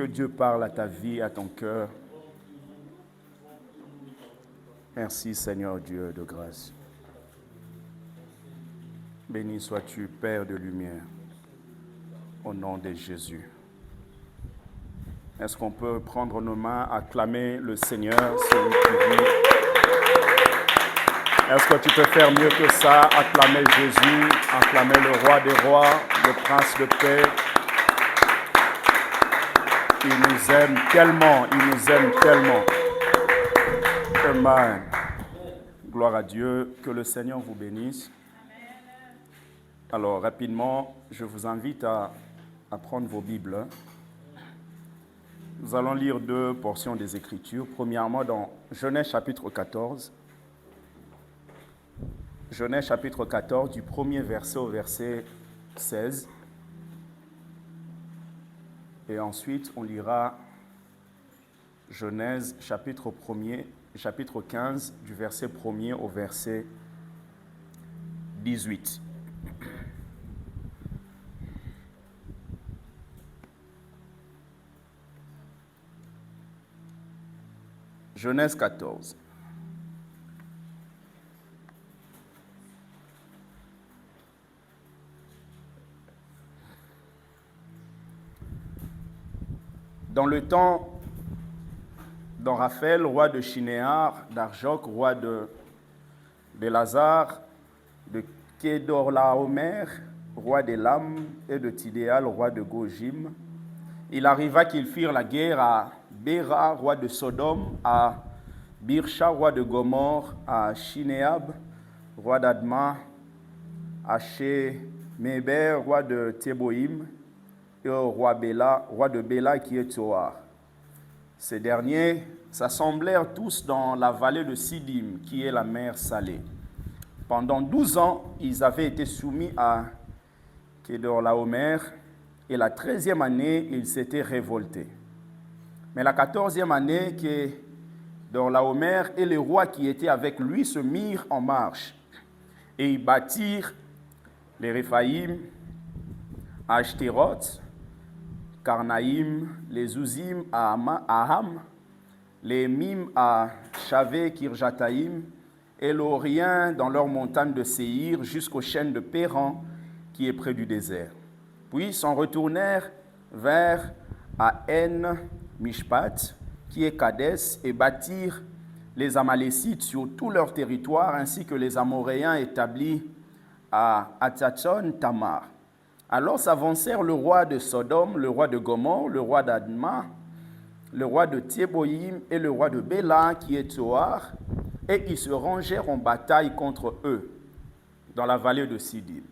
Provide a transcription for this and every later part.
que Dieu parle à ta vie, à ton cœur. Merci Seigneur Dieu de grâce. Béni sois-tu, Père de lumière, au nom de Jésus. Est-ce qu'on peut prendre nos mains, acclamer le Seigneur, celui qui vit? Est-ce que tu peux faire mieux que ça, acclamer Jésus, acclamer le roi des rois, le prince de paix? Il nous aime tellement, il nous aime tellement. Amen. Gloire à Dieu, que le Seigneur vous bénisse. Alors, rapidement, je vous invite à prendre vos Bibles. Nous allons lire deux portions des Écritures. Premièrement, dans Genèse chapitre 14. Genèse chapitre 14, du premier verset au verset 16. Et ensuite, on lira Genèse chapitre 15, du verset 1er au verset 18. Genèse 14. Dans le temps d'Amraphel, roi de Shinéar, d'Arjok, roi de Bélazar, de Kédorlaomer, roi d'Élam, et de Tidéal, roi de Gojim, il arriva qu'ils firent la guerre à Béra, roi de Sodome, à Birsha, roi de Gomorre, à Shinéab, roi d'Adma, à Sheméber, roi de Théboïm, et au roi de Béla qui est Tsoar. Ces derniers s'assemblèrent tous dans la vallée de Sidim, qui est la mer Salée. Pendant 12 ans, ils avaient été soumis à Kédorlaomer, et la 13e année, ils s'étaient révoltés. Mais la 14e année, Kédorlaomer et les rois qui étaient avec lui se mirent en marche, et ils bâtirent les Réphaïm, Ashtéroth, Karnaïm, les Ouzim à Aham, les Mim à Chavé, Kirjataïm, et l'Orient dans leurs montagnes de Séhir jusqu'aux chaînes de Péran qui est près du désert. Puis ils s'en retournèrent vers En Mishpat, qui est Kadès, et bâtirent les Amalécites sur tout leur territoire, ainsi que les Amoréens établis à Hatzatson Tamar. Alors s'avancèrent le roi de Sodome, le roi de Gomorre, le roi d'Adma, le roi de Théboïm et le roi de Béla, qui est Tsoar, et ils se rangèrent en bataille contre eux, dans la vallée de Sidim,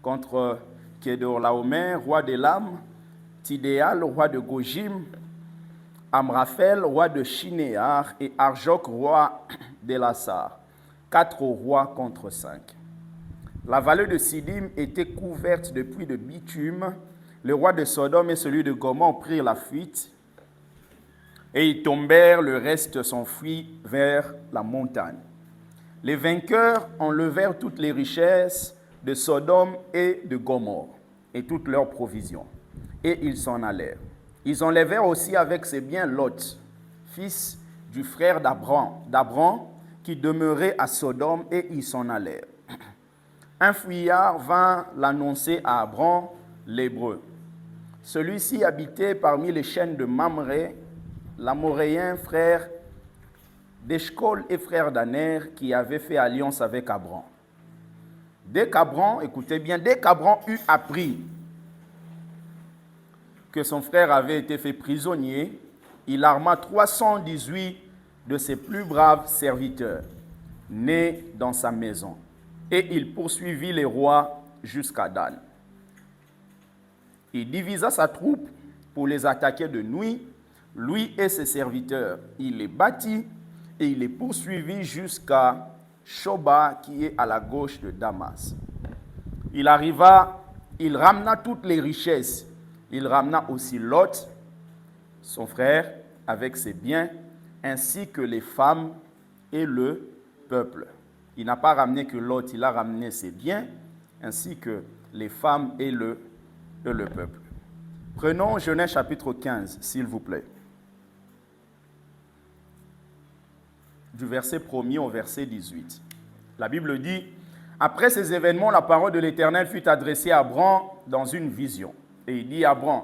contre Kédorlaomer, roi d'Élam, Tidéal, roi de Gojim, Amraphel, roi de Shinéar, et Arjok, roi d'Élassar, 4 rois contre 5. La vallée de Sidim était couverte de pluie de bitume. Le roi de Sodome et celui de Gomorre prirent la fuite, et ils tombèrent, le reste s'enfuit vers la montagne. Les vainqueurs enlevèrent toutes les richesses de Sodome et de Gomorre, et toutes leurs provisions, et ils s'en allèrent. Ils enlevèrent aussi avec ses biens Lot, fils du frère d'Abram, qui demeurait à Sodome, et ils s'en allèrent. Un fuyard vint l'annoncer à Abram, l'Hébreu. Celui-ci habitait parmi les chaînes de Mamré, l'Amoréen, frère d'Eshcol et frère d'Aner, qui avait fait alliance avec Abram. Dès qu'Abram eut appris que son frère avait été fait prisonnier, il arma 318 de ses plus braves serviteurs, nés dans sa maison, et il poursuivit les rois jusqu'à Dan. Il divisa sa troupe pour les attaquer de nuit, lui et ses serviteurs. Il les battit et il les poursuivit jusqu'à Shoba, qui est à la gauche de Damas. Il ramena toutes les richesses. Il ramena aussi Lot, son frère, avec ses biens, ainsi que les femmes et le peuple. Il n'a pas ramené que Lot, il a ramené ses biens, ainsi que les femmes et le peuple. Prenons Genèse chapitre 15, s'il vous plaît. Du verset 1er au verset 18. La Bible dit, « Après ces événements, la parole de l'Éternel fut adressée à Abram dans une vision. Et il dit à Abram,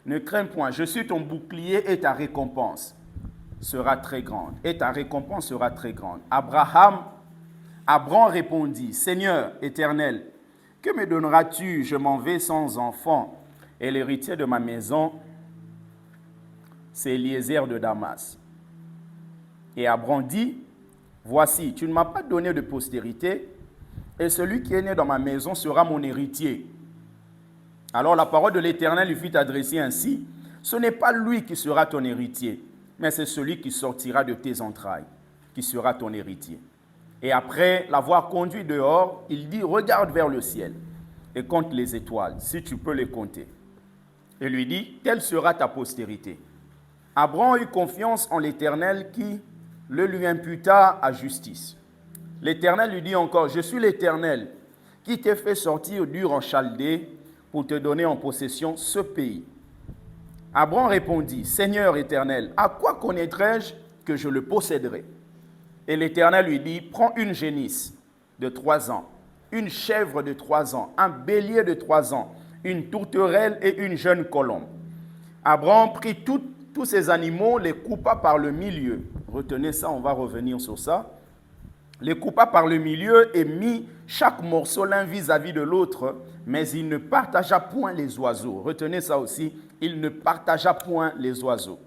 ne crains point, je suis ton bouclier et ta récompense sera très grande. Et ta récompense sera très grande. » Abram répondit, « Seigneur éternel, que me donneras-tu? Je m'en vais sans enfant. Et l'héritier de ma maison, c'est Eliezer de Damas. » Et Abram dit, « Voici, tu ne m'as pas donné de postérité, et celui qui est né dans ma maison sera mon héritier. » Alors la parole de l'Éternel lui fut adressée ainsi, « Ce n'est pas lui qui sera ton héritier, mais c'est celui qui sortira de tes entrailles, qui sera ton héritier. » Et après l'avoir conduit dehors, il dit, « Regarde vers le ciel et compte les étoiles, si tu peux les compter. » Et lui dit, « Telle sera ta postérité. » Abram eut confiance en l'Éternel qui le lui imputa à justice. L'Éternel lui dit encore, « Je suis l'Éternel qui t'ai fait sortir d'Ur en Chaldée pour te donner en possession ce pays. » Abram répondit, « Seigneur éternel, à quoi connaîtrai-je que je le posséderai? » Et l'Éternel lui dit, « Prends une génisse de 3 ans, une chèvre de 3 ans, un bélier de 3 ans, une tourterelle et une jeune colombe. » Abram prit tous ces animaux, les coupa par le milieu. Retenez ça, on va revenir sur ça. Les coupa par le milieu et mit chaque morceau l'un vis-à-vis de l'autre, mais il ne partagea point les oiseaux. Retenez ça aussi, il ne partagea point les oiseaux.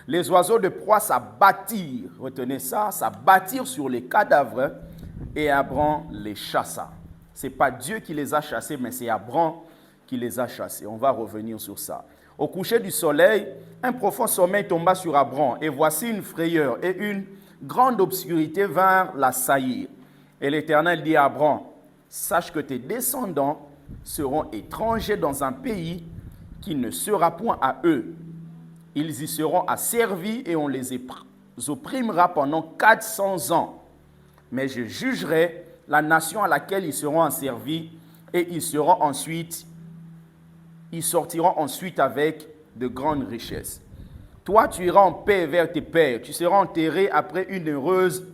Les oiseaux de proie s'abattirent, retenez ça, s'abattirent sur les cadavres et Abram les chassa. Ce n'est pas Dieu qui les a chassés, mais c'est Abram qui les a chassés. On va revenir sur ça. Au coucher du soleil, un profond sommeil tomba sur Abram, et voici une frayeur et une grande obscurité vinrent l'assaillir. Et l'Éternel dit à Abram, « Sache que tes descendants seront étrangers dans un pays qui ne sera point à eux. Ils y seront asservis et on les opprimera pendant 400 ans. Mais je jugerai la nation à laquelle ils seront asservis et ils sortiront ensuite avec de grandes richesses. Toi, tu iras en paix vers tes pères, tu seras enterré après une heureuse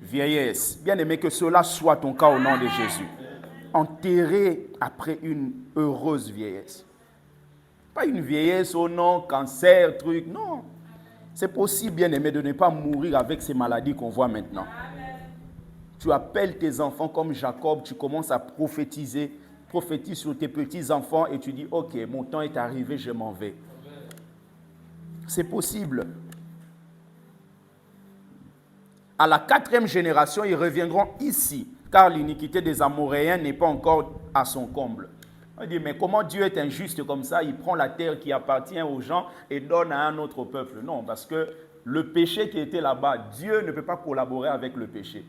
vieillesse. » Bien aimé, que cela soit ton cas au nom de Jésus. Enterré après une heureuse vieillesse. Pas une vieillesse au nom, cancer, truc, non. C'est possible, bien aimé, de ne pas mourir avec ces maladies qu'on voit maintenant. Tu appelles tes enfants comme Jacob, tu commences à prophétise sur tes petits-enfants et tu dis, ok, mon temps est arrivé, je m'en vais. C'est possible. À la 4e génération, ils reviendront ici, car l'iniquité des Amoréens n'est pas encore à son comble. On dit, mais comment Dieu est injuste comme ça? Il prend la terre qui appartient aux gens et donne à un autre peuple. Non, parce que le péché qui était là-bas, Dieu ne peut pas collaborer avec le péché.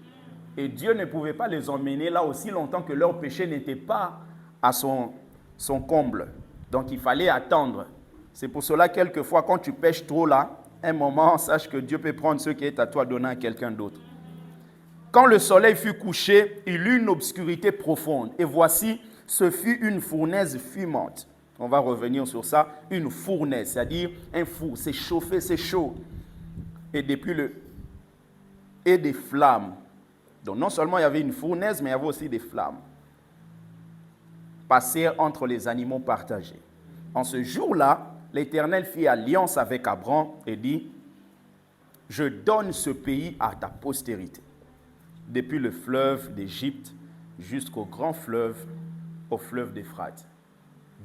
Et Dieu ne pouvait pas les emmener là aussi longtemps que leur péché n'était pas à son comble. Donc il fallait attendre. C'est pour cela, quelquefois, quand tu pêches trop là, un moment, sache que Dieu peut prendre ce qui est à toi, donner à quelqu'un d'autre. Quand le soleil fut couché, il eut une obscurité profonde. Et voici, ce fut une fournaise fumante. On va revenir sur ça. Une fournaise, c'est-à-dire un four. C'est chauffé, c'est chaud. Et des flammes. Donc non seulement il y avait une fournaise, mais il y avait aussi des flammes. Passèrent entre les animaux partagés. En ce jour-là, l'Éternel fit alliance avec Abram et dit, « Je donne ce pays à ta postérité, depuis le fleuve d'Égypte jusqu'au grand fleuve, au fleuve d'Euphrate. »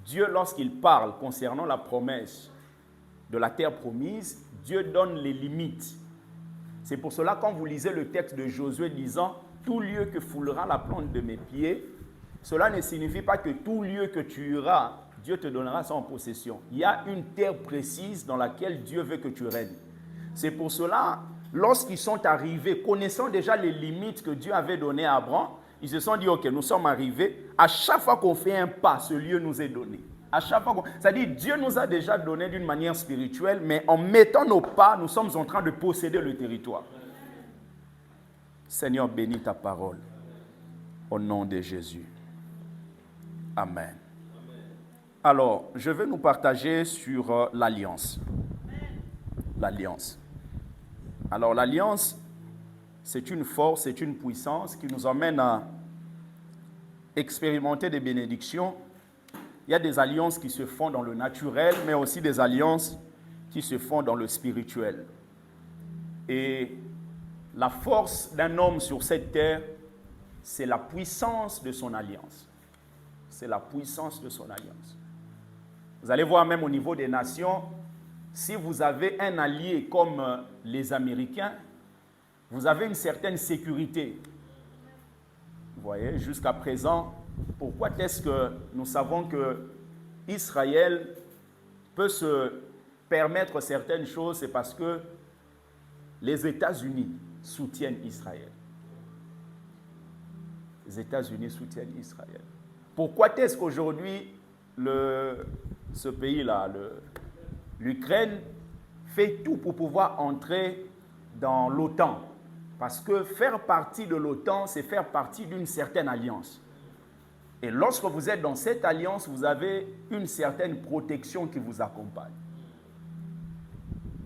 Dieu, lorsqu'il parle concernant la promesse de la terre promise, Dieu donne les limites. C'est pour cela, quand vous lisez le texte de Josué disant « Tout lieu que foulera la plante de mes pieds », cela ne signifie pas que tout lieu que tu iras, Dieu te donnera ça en possession. Il y a une terre précise dans laquelle Dieu veut que tu règnes. C'est pour cela, lorsqu'ils sont arrivés, connaissant déjà les limites que Dieu avait données à Abram, ils se sont dit, ok, nous sommes arrivés. À chaque fois qu'on fait un pas, ce lieu nous est donné. À chaque fois c'est-à-dire, Dieu nous a déjà donné d'une manière spirituelle, mais en mettant nos pas, nous sommes en train de posséder le territoire. Seigneur, bénis ta parole. Au nom de Jésus. Amen. Alors, je vais nous partager sur l'alliance. L'alliance. Alors, l'alliance, c'est une force, c'est une puissance qui nous emmène à expérimenter des bénédictions. Il y a des alliances qui se font dans le naturel, mais aussi des alliances qui se font dans le spirituel. Et la force d'un homme sur cette terre, c'est la puissance de son alliance. C'est la puissance de son alliance. Vous allez voir même au niveau des nations, si vous avez un allié comme les Américains, vous avez une certaine sécurité. Vous voyez, jusqu'à présent, pourquoi est-ce que nous savons que Israël peut se permettre certaines choses? C'est parce que les États-Unis soutiennent Israël. Les États-Unis soutiennent Israël. Pourquoi est-ce qu'aujourd'hui, ce pays-là, l'Ukraine, fait tout pour pouvoir entrer dans l'OTAN? Parce que faire partie de l'OTAN, c'est faire partie d'une certaine alliance. Et lorsque vous êtes dans cette alliance, vous avez une certaine protection qui vous accompagne.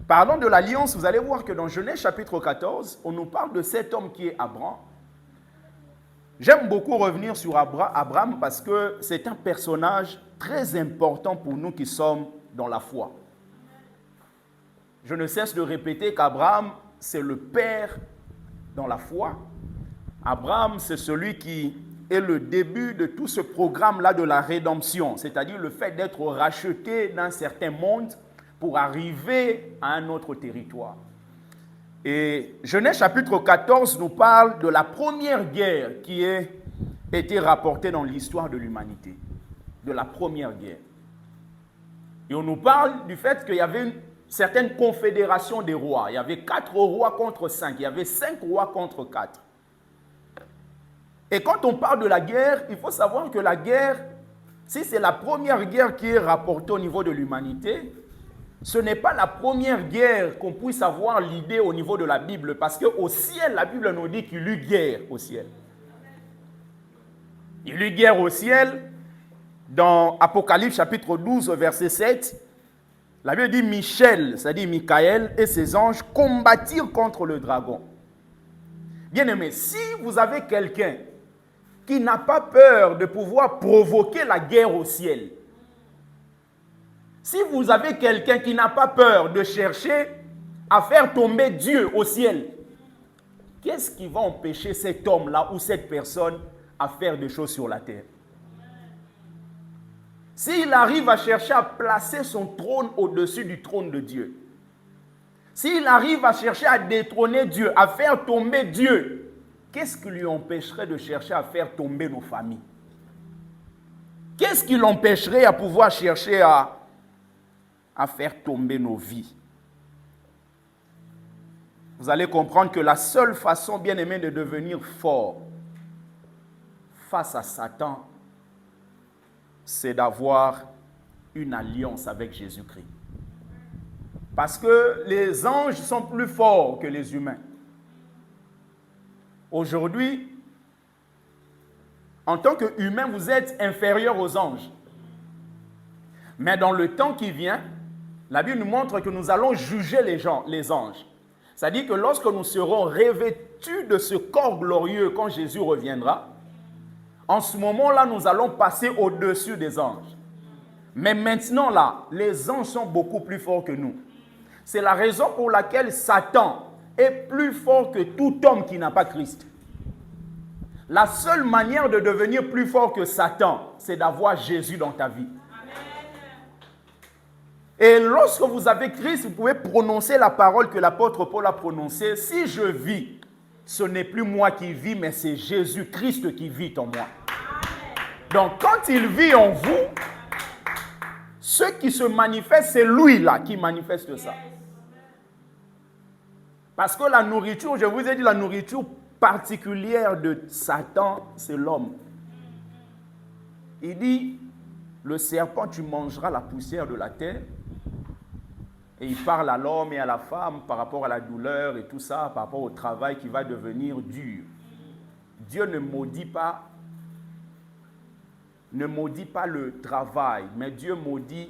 Parlant de l'alliance, vous allez voir que dans Genèse chapitre 14, on nous parle de cet homme qui est Abraham. J'aime beaucoup revenir sur Abraham parce que c'est un personnage très important pour nous qui sommes dans la foi. Je ne cesse de répéter qu'Abraham, c'est le père dans la foi. Abraham, c'est celui qui est le début de tout ce programme-là de la rédemption, c'est-à-dire le fait d'être racheté d'un certain monde pour arriver à un autre territoire. Et Genèse chapitre 14 nous parle de la première guerre qui a été rapportée dans l'histoire de l'humanité. De la première guerre. Et on nous parle du fait qu'il y avait une certaine confédération des rois. Il y avait 4 rois contre 5. Il y avait 5 rois contre 4. Et quand on parle de la guerre, il faut savoir que la guerre, si c'est la première guerre qui est rapportée au niveau de l'humanité, ce n'est pas la première guerre qu'on puisse avoir l'idée au niveau de la Bible, parce qu'au ciel, la Bible nous dit qu'il y eut guerre au ciel. Il y eut guerre au ciel. Dans Apocalypse chapitre 12, verset 7, la Bible dit Michel, c'est-à-dire Michael et ses anges combattirent contre le dragon. Bien-aimé, si vous avez quelqu'un qui n'a pas peur de pouvoir provoquer la guerre au ciel, si vous avez quelqu'un qui n'a pas peur de chercher à faire tomber Dieu au ciel, qu'est-ce qui va empêcher cet homme-là ou cette personne à faire des choses sur la terre? S'il arrive à chercher à placer son trône au-dessus du trône de Dieu, s'il arrive à chercher à détrôner Dieu, à faire tomber Dieu, qu'est-ce qui lui empêcherait de chercher à faire tomber nos familles? Qu'est-ce qui l'empêcherait à pouvoir chercher à faire tomber nos vies? Vous allez comprendre que la seule façon, bien aimé, de devenir fort face à Satan, c'est d'avoir une alliance avec Jésus-Christ. Parce que les anges sont plus forts que les humains. Aujourd'hui, en tant qu'humain, vous êtes inférieur aux anges. Mais dans le temps qui vient, la Bible nous montre que nous allons juger les anges. C'est-à-dire que lorsque nous serons revêtus de ce corps glorieux quand Jésus reviendra, en ce moment-là, nous allons passer au-dessus des anges. Mais maintenant, là, les anges sont beaucoup plus forts que nous. C'est la raison pour laquelle Satan est plus fort que tout homme qui n'a pas Christ. La seule manière de devenir plus fort que Satan, c'est d'avoir Jésus dans ta vie. Et lorsque vous avez Christ, vous pouvez prononcer la parole que l'apôtre Paul a prononcée. Si je vis, ce n'est plus moi qui vis, mais c'est Jésus-Christ qui vit en moi. Donc, quand il vit en vous, ce qui se manifeste, c'est lui là qui manifeste ça. Parce que la nourriture, je vous ai dit, la nourriture particulière de Satan, c'est l'homme. Il dit, le serpent, tu mangeras la poussière de la terre. Et il parle à l'homme et à la femme par rapport à la douleur et tout ça, par rapport au travail qui va devenir dur. Dieu ne maudit pas ne maudit pas le travail, mais Dieu maudit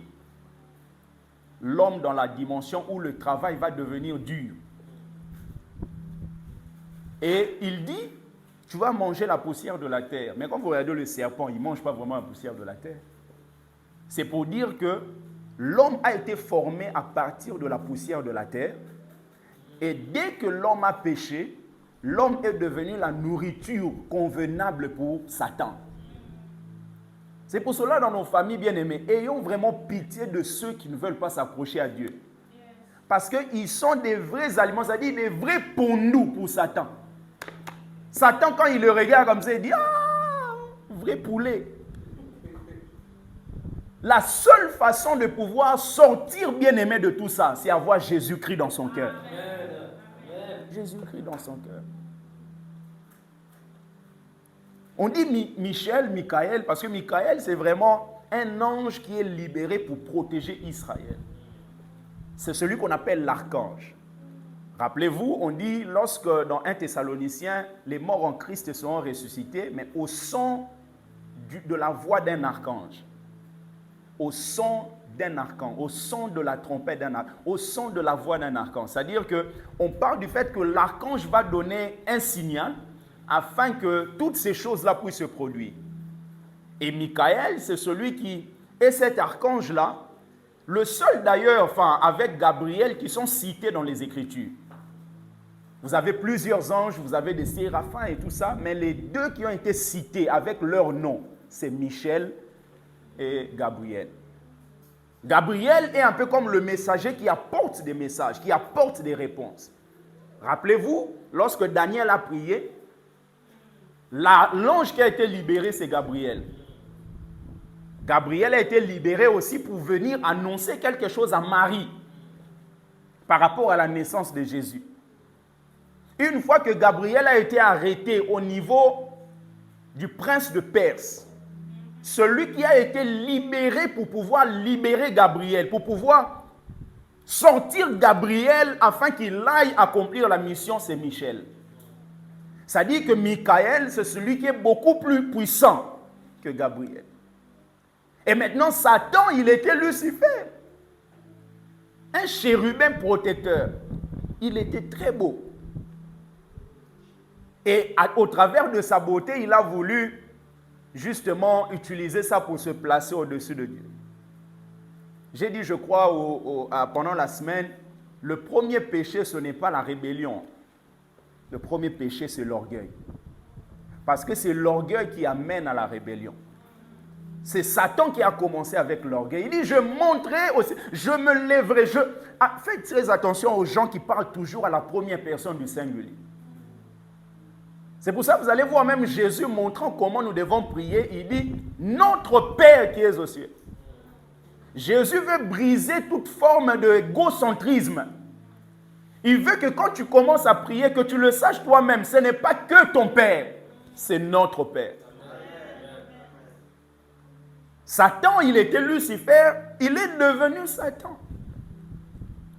l'homme dans la dimension où le travail va devenir dur. Et il dit, tu vas manger la poussière de la terre. Mais quand vous regardez le serpent, il ne mange pas vraiment la poussière de la terre. C'est pour dire que l'homme a été formé à partir de la poussière de la terre. Et dès que l'homme a péché, l'homme est devenu la nourriture convenable pour Satan. C'est pour cela, dans nos familles bien-aimées, ayons vraiment pitié de ceux qui ne veulent pas s'approcher à Dieu. Parce qu'ils sont des vrais aliments, c'est-à-dire des vrais pour nous, pour Satan. Satan, quand il le regarde comme ça, il dit « Ah, vrai poulet ». La seule façon de pouvoir sortir bien-aimé de tout ça, c'est avoir Jésus-Christ dans son cœur. Jésus-Christ dans son cœur. On dit Michaël, parce que Michaël, c'est vraiment un ange qui est libéré pour protéger Israël. C'est celui qu'on appelle l'archange. Rappelez-vous, on dit, lorsque dans 1 Thessaloniciens, les morts en Christ seront ressuscités, mais au son de la voix d'un archange. Au son d'un archange, au son de la trompette d'un archange, au son de la voix d'un archange. C'est-à-dire qu'on parle du fait que l'archange va donner un signal afin que toutes ces choses-là puissent se produire. Et Michaël, c'est celui qui est cet archange-là, le seul d'ailleurs, enfin avec Gabriel, qui sont cités dans les Écritures. Vous avez plusieurs anges, vous avez des séraphins et tout ça, mais les deux qui ont été cités avec leur nom, c'est Michel et Gabriel. Gabriel est un peu comme le messager qui apporte des messages, qui apporte des réponses. Rappelez-vous, lorsque Daniel a prié, l'ange qui a été libéré, c'est Gabriel. Gabriel a été libéré aussi pour venir annoncer quelque chose à Marie par rapport à la naissance de Jésus. Une fois que Gabriel a été arrêté au niveau du prince de Perse, celui qui a été libéré pour pouvoir libérer Gabriel, pour pouvoir sortir Gabriel afin qu'il aille accomplir la mission, c'est Michel. Ça dit que Michaël, c'est celui qui est beaucoup plus puissant que Gabriel. Et maintenant, Satan, il était Lucifer. Un chérubin protecteur. Il était très beau. Et au travers de sa beauté, il a voulu justement utiliser ça pour se placer au-dessus de Dieu. J'ai dit, je crois, pendant la semaine, le premier péché, ce n'est pas la rébellion. Le premier péché, c'est l'orgueil. Parce que c'est l'orgueil qui amène à la rébellion. C'est Satan qui a commencé avec l'orgueil. Il dit, je monterai aussi, je me lèverai. Faites très attention aux gens qui parlent toujours à la première personne du singulier. C'est pour ça que vous allez voir même Jésus montrant comment nous devons prier. Il dit, notre Père qui es aux cieux. Jésus veut briser toute forme d'égocentrisme. Il veut que quand tu commences à prier, que tu le saches toi-même, ce n'est pas que ton Père, c'est notre Père. Satan, il était Lucifer, il est devenu Satan.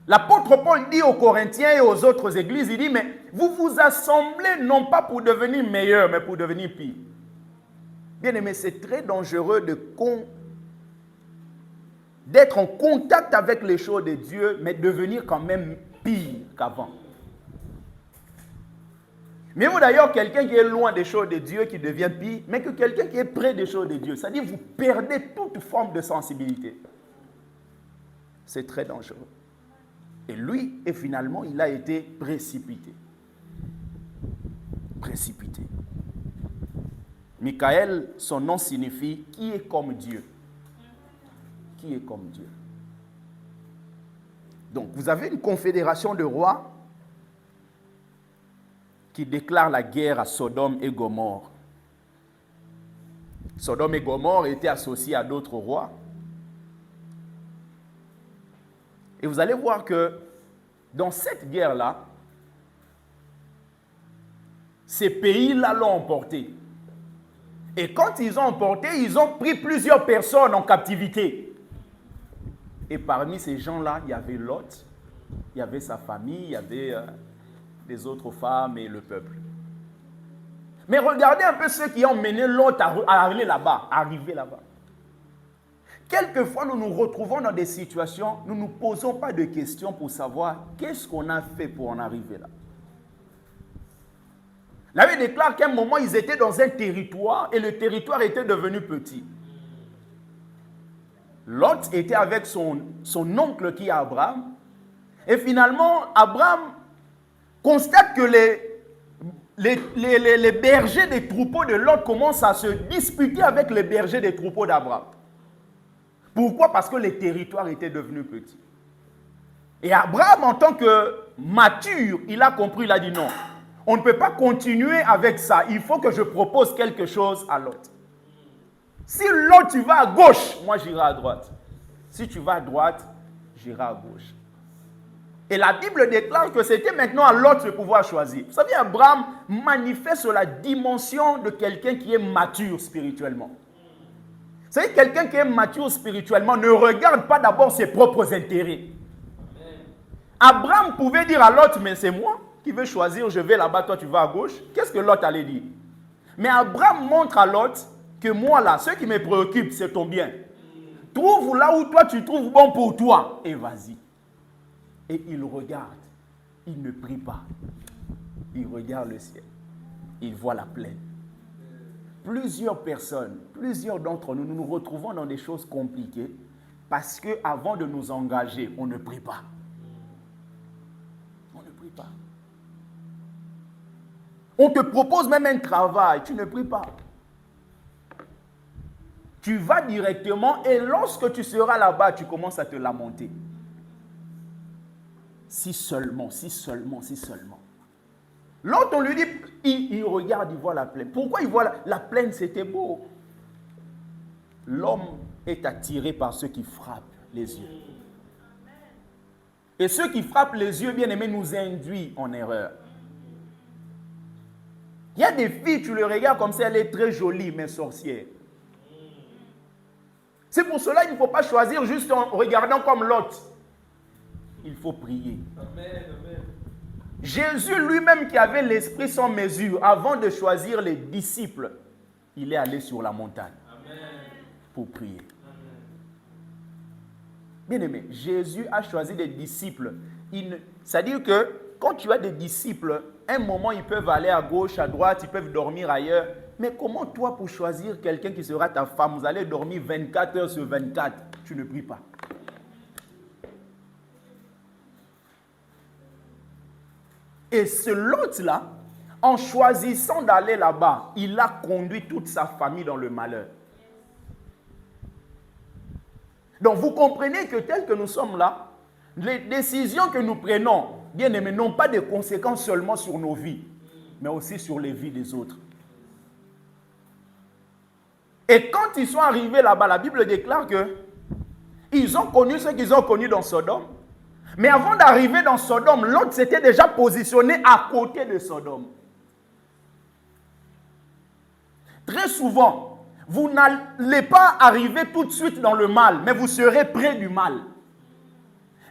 L'apôtre Paul dit aux Corinthiens et aux autres églises, il dit, mais vous vous assemblez non pas pour devenir meilleur, mais pour devenir pire. Bien aimé, c'est très dangereux d'être en contact avec les choses de Dieu, mais devenir quand même pire qu'avant. Mais vous d'ailleurs, quelqu'un qui est loin des choses de Dieu, qui devient pire, mais que quelqu'un qui est près des choses de Dieu. C'est-à-dire que vous perdez toute forme de sensibilité. C'est très dangereux. Et lui, et finalement, il a été précipité. Précipité. Michaël, son nom signifie « qui est comme Dieu ». Qui est comme Dieu. Donc, vous avez une confédération de rois qui déclare la guerre à Sodome et Gomorrhe. Sodome et Gomorrhe étaient associés à d'autres rois. Et vous allez voir que dans cette guerre-là, ces pays-là l'ont emporté. Et quand ils ont emporté, ils ont pris plusieurs personnes en captivité. Et parmi ces gens-là, il y avait Lot, il y avait sa famille, il y avait des autres femmes et le peuple. Mais regardez un peu ceux qui ont mené Lot à aller là-bas, à arriver là-bas. Quelquefois, nous nous retrouvons dans des situations, nous ne nous posons pas de questions pour savoir qu'est-ce qu'on a fait pour en arriver là. La Bible déclare qu'à un moment, ils étaient dans un territoire et le territoire était devenu petit. Lot était avec son oncle qui est Abraham. Et finalement, Abraham constate que les bergers des troupeaux de Lot commencent à se disputer avec les bergers des troupeaux d'Abraham. Pourquoi? Parce que les territoires étaient devenus petits. Et Abraham, en tant que mature, il a compris, il a dit non. On ne peut pas continuer avec ça. Il faut que je propose quelque chose à Lot. Si Lot, tu vas à gauche, moi j'irai à droite. Si tu vas à droite, j'irai à gauche. Et la Bible déclare que c'était maintenant à Lot de pouvoir choisir. Vous savez, Abraham manifeste la dimension de quelqu'un qui est mature spirituellement. Vous savez, quelqu'un qui est mature spirituellement ne regarde pas d'abord ses propres intérêts. Abraham pouvait dire à Lot, mais c'est moi qui veux choisir, je vais là-bas, toi tu vas à gauche. Qu'est-ce que Lot allait dire? Mais Abraham montre à Lot que moi là, ce qui me préoccupe, c'est ton bien. Trouve là où toi tu trouves bon pour toi et vas-y. Et il regarde, il ne prie pas. Il regarde le ciel, il voit la plaine. Plusieurs personnes, plusieurs d'entre nous, nous nous retrouvons dans des choses compliquées parce qu'avant de nous engager, on ne prie pas. On ne prie pas. On te propose même un travail, tu ne pries pas. Tu vas directement et lorsque tu seras là-bas, tu commences à te lamenter. Si seulement, si seulement, si seulement. L'autre, on lui dit, il regarde, il voit la plaine. Pourquoi il voit la plaine? C'était beau. L'homme est attiré par ceux qui frappent les yeux. Et ceux qui frappent les yeux, bien aimés, nous induisent en erreur. Il y a des filles, tu le regardes comme ça, elle est très jolie, mais sorcière. C'est pour cela qu'il ne faut pas choisir juste en regardant comme l'autre. Il faut prier. Amen, amen. Jésus lui-même qui avait l'esprit sans mesure, avant de choisir les disciples, il est allé sur la montagne. Amen. Pour prier. Amen. Bien aimé, Jésus a choisi des disciples. C'est-à-dire que quand tu as des disciples, un moment ils peuvent aller à gauche, à droite, ils peuvent dormir ailleurs. Mais comment toi, pour choisir quelqu'un qui sera ta femme, vous allez dormir 24 heures sur 24, tu ne pries pas? Et ce Lot-là, en choisissant d'aller là-bas, il a conduit toute sa famille dans le malheur. Donc vous comprenez que tel que nous sommes là, les décisions que nous prenons, bien aimés, n'ont pas de conséquences seulement sur nos vies, mais aussi sur les vies des autres. Et quand ils sont arrivés là-bas, la Bible déclare que ils ont connu ce qu'ils ont connu dans Sodome. Mais avant d'arriver dans Sodome, l'autre s'était déjà positionné à côté de Sodome. Très souvent, vous n'allez pas arriver tout de suite dans le mal, mais vous serez près du mal.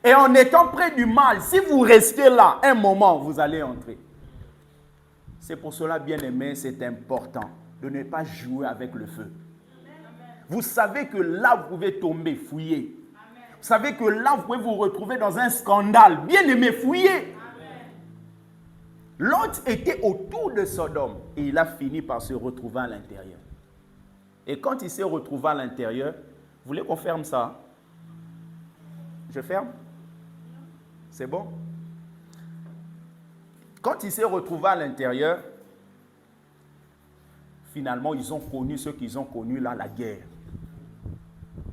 Et en étant près du mal, si vous restez là, un moment, vous allez entrer. C'est pour cela, bien aimé, c'est important de ne pas jouer avec le feu. Vous savez que là, vous pouvez tomber, fouiller. Vous savez que là, vous pouvez vous retrouver dans un scandale. Bien aimé, fouillez. Lot était autour de Sodome et il a fini par se retrouver à l'intérieur. Et quand il s'est retrouvé à l'intérieur, vous voulez qu'on ferme ça? Je ferme? C'est bon? Quand il s'est retrouvé à l'intérieur, finalement, ils ont connu ce qu'ils ont connu là, la guerre.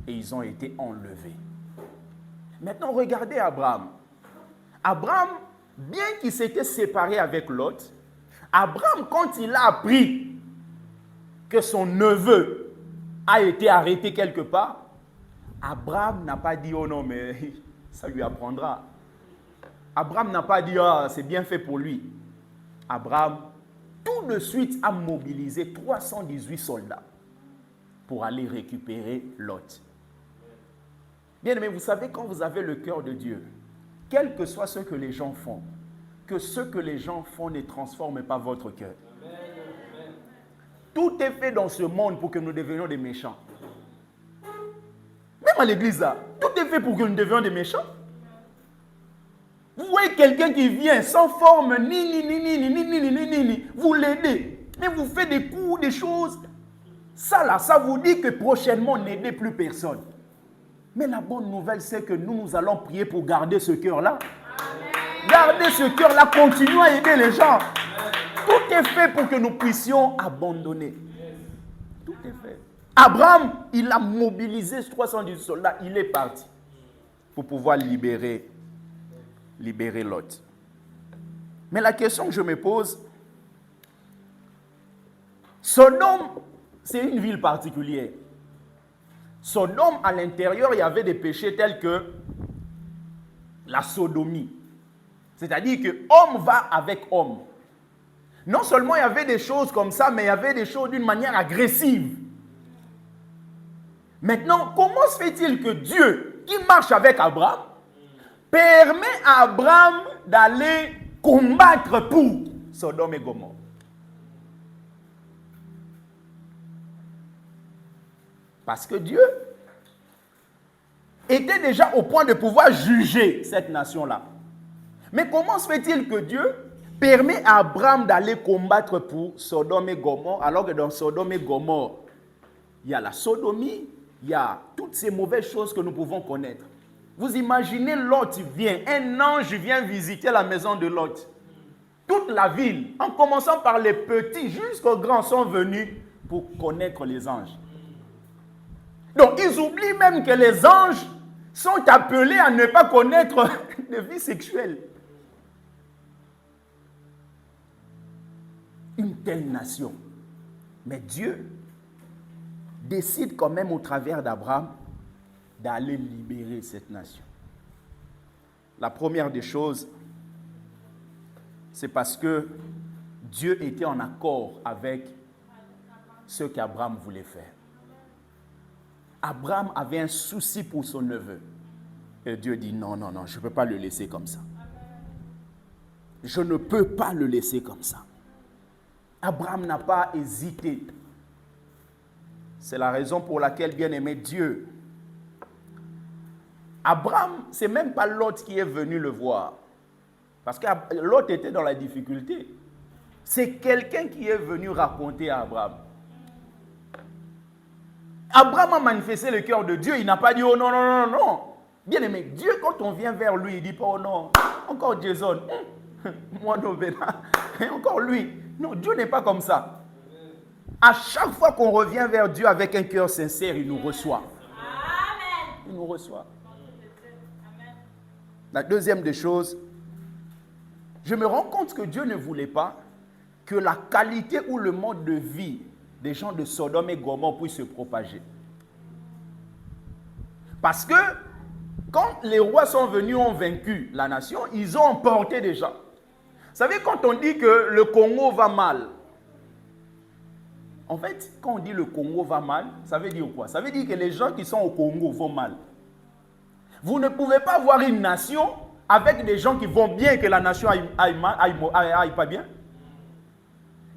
Et ils ont été enlevés. Maintenant, regardez Abraham. Abraham, bien qu'il s'était séparé avec Lot, Abraham, quand il a appris que son neveu a été arrêté quelque part, Abraham n'a pas dit « Oh non, mais ça lui apprendra ». Abraham n'a pas dit « Ah, c'est bien fait pour lui ». Abraham, tout de suite, a mobilisé 318 soldats pour aller récupérer Lot. Bien aimé, vous savez, quand vous avez le cœur de Dieu, quel que soit ce que les gens font, que ce que les gens font ne transforme pas votre cœur. Tout est fait dans ce monde pour que nous devenions des méchants. Même à l'église, là, tout est fait pour que nous devenions des méchants. Vous voyez quelqu'un qui vient sans forme, ni, vous l'aidez. Mais vous faites des coups, des choses. Ça là, ça vous dit que prochainement, n'aidez plus personne. Mais la bonne nouvelle, c'est que nous allons prier pour garder ce cœur-là. Gardez ce cœur-là, continuez à aider les gens. Tout est fait pour que nous puissions abandonner. Tout est fait. Abraham, il a mobilisé 310 soldats, il est parti pour pouvoir libérer Lot. Mais la question que je me pose, Sodome, c'est une ville particulière. Sodome, à l'intérieur, il y avait des péchés tels que la sodomie. C'est-à-dire que homme va avec homme. Non seulement il y avait des choses comme ça, mais il y avait des choses d'une manière agressive. Maintenant, comment se fait-il que Dieu, qui marche avec Abraham, permet à Abraham d'aller combattre pour Sodome et Gomorrhe? Parce que Dieu était déjà au point de pouvoir juger cette nation-là. Mais comment se fait-il que Dieu permet à Abraham d'aller combattre pour Sodome et Gomorrhe, alors que dans Sodome et Gomorrhe, il y a la sodomie, il y a toutes ces mauvaises choses que nous pouvons connaître. Vous imaginez, Lot vient, un ange vient visiter la maison de Lot. Toute la ville, en commençant par les petits jusqu'aux grands, sont venus pour connaître les anges. Donc, ils oublient même que les anges sont appelés à ne pas connaître de vie sexuelle. Une telle nation. Mais Dieu décide quand même au travers d'Abraham d'aller libérer cette nation. La première des choses, c'est parce que Dieu était en accord avec ce qu'Abraham voulait faire. Abraham avait un souci pour son neveu. Et Dieu dit non, je ne peux pas le laisser comme ça. Je ne peux pas le laisser comme ça. Abraham n'a pas hésité. C'est la raison pour laquelle, bien-aimé Dieu, Abraham, ce n'est même pas Lot qui est venu le voir. Parce que Lot était dans la difficulté. C'est quelqu'un qui est venu raconter à Abraham. Abraham a manifesté le cœur de Dieu. Il n'a pas dit, oh non. Bien aimé, Dieu, quand on vient vers lui, il ne dit pas, oh non, encore Jason, moi non, encore lui. Non, Dieu n'est pas comme ça. À chaque fois qu'on revient vers Dieu avec un cœur sincère, il nous reçoit. Il nous reçoit. La deuxième des choses, je me rends compte que Dieu ne voulait pas que la qualité ou le mode de vie des gens de Sodome et Gomorrhe puissent se propager. Parce que quand les rois sont venus, ont vaincu la nation, ils ont emporté des gens. Vous savez, quand on dit que le Congo va mal, en fait, quand on dit le Congo va mal, ça veut dire quoi? Ça veut dire que les gens qui sont au Congo vont mal. Vous ne pouvez pas voir une nation avec des gens qui vont bien et que la nation aille pas bien.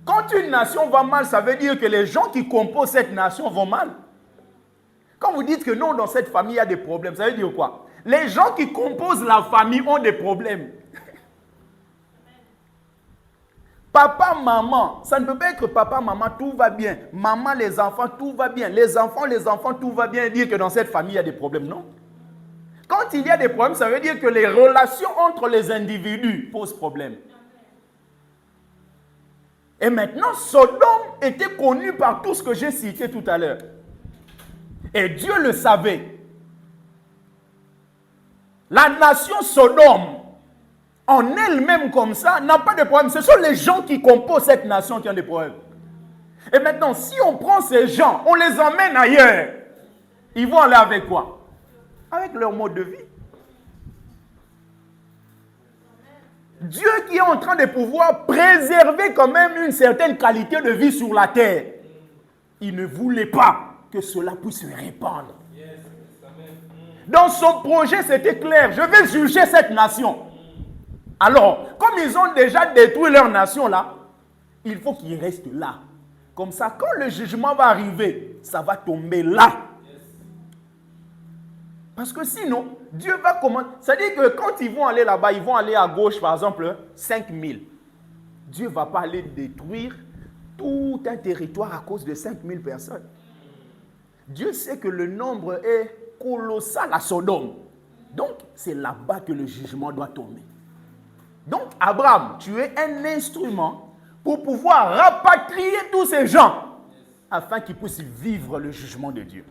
Quand une nation va mal, ça veut dire que les gens qui composent cette nation vont mal. Quand vous dites que non, dans cette famille, il y a des problèmes, ça veut dire quoi? Les gens qui composent la famille ont des problèmes. Papa, maman, ça ne peut pas être papa, maman, tout va bien. Maman, les enfants, tout va bien. Les enfants, tout va bien. Dire que dans cette famille, il y a des problèmes, non? Quand il y a des problèmes, ça veut dire que les relations entre les individus posent problème. Et maintenant, Sodome était connu par tout ce que j'ai cité tout à l'heure. Et Dieu le savait. La nation Sodome, en elle-même comme ça, n'a pas de problème. Ce sont les gens qui composent cette nation qui ont des problèmes. Et maintenant, si on prend ces gens, on les emmène ailleurs, ils vont aller avec quoi? Avec leur mode de vie. Dieu qui est en train de pouvoir préserver quand même une certaine qualité de vie sur la terre, il ne voulait pas que cela puisse se répandre. Dans son projet, c'était clair. Je vais juger cette nation. Alors, comme ils ont déjà détruit leur nation là, il faut qu'ils restent là. Comme ça, quand le jugement va arriver, ça va tomber là. Parce que sinon, Dieu va commencer. C'est-à-dire que quand ils vont aller là-bas, ils vont aller à gauche, par exemple, 5000. Dieu ne va pas aller détruire tout un territoire à cause de 5000 personnes. Dieu sait que le nombre est colossal à Sodome. Donc, c'est là-bas que le jugement doit tomber. Donc, Abraham, tu es un instrument pour pouvoir rapatrier tous ces gens afin qu'ils puissent vivre le jugement de Dieu.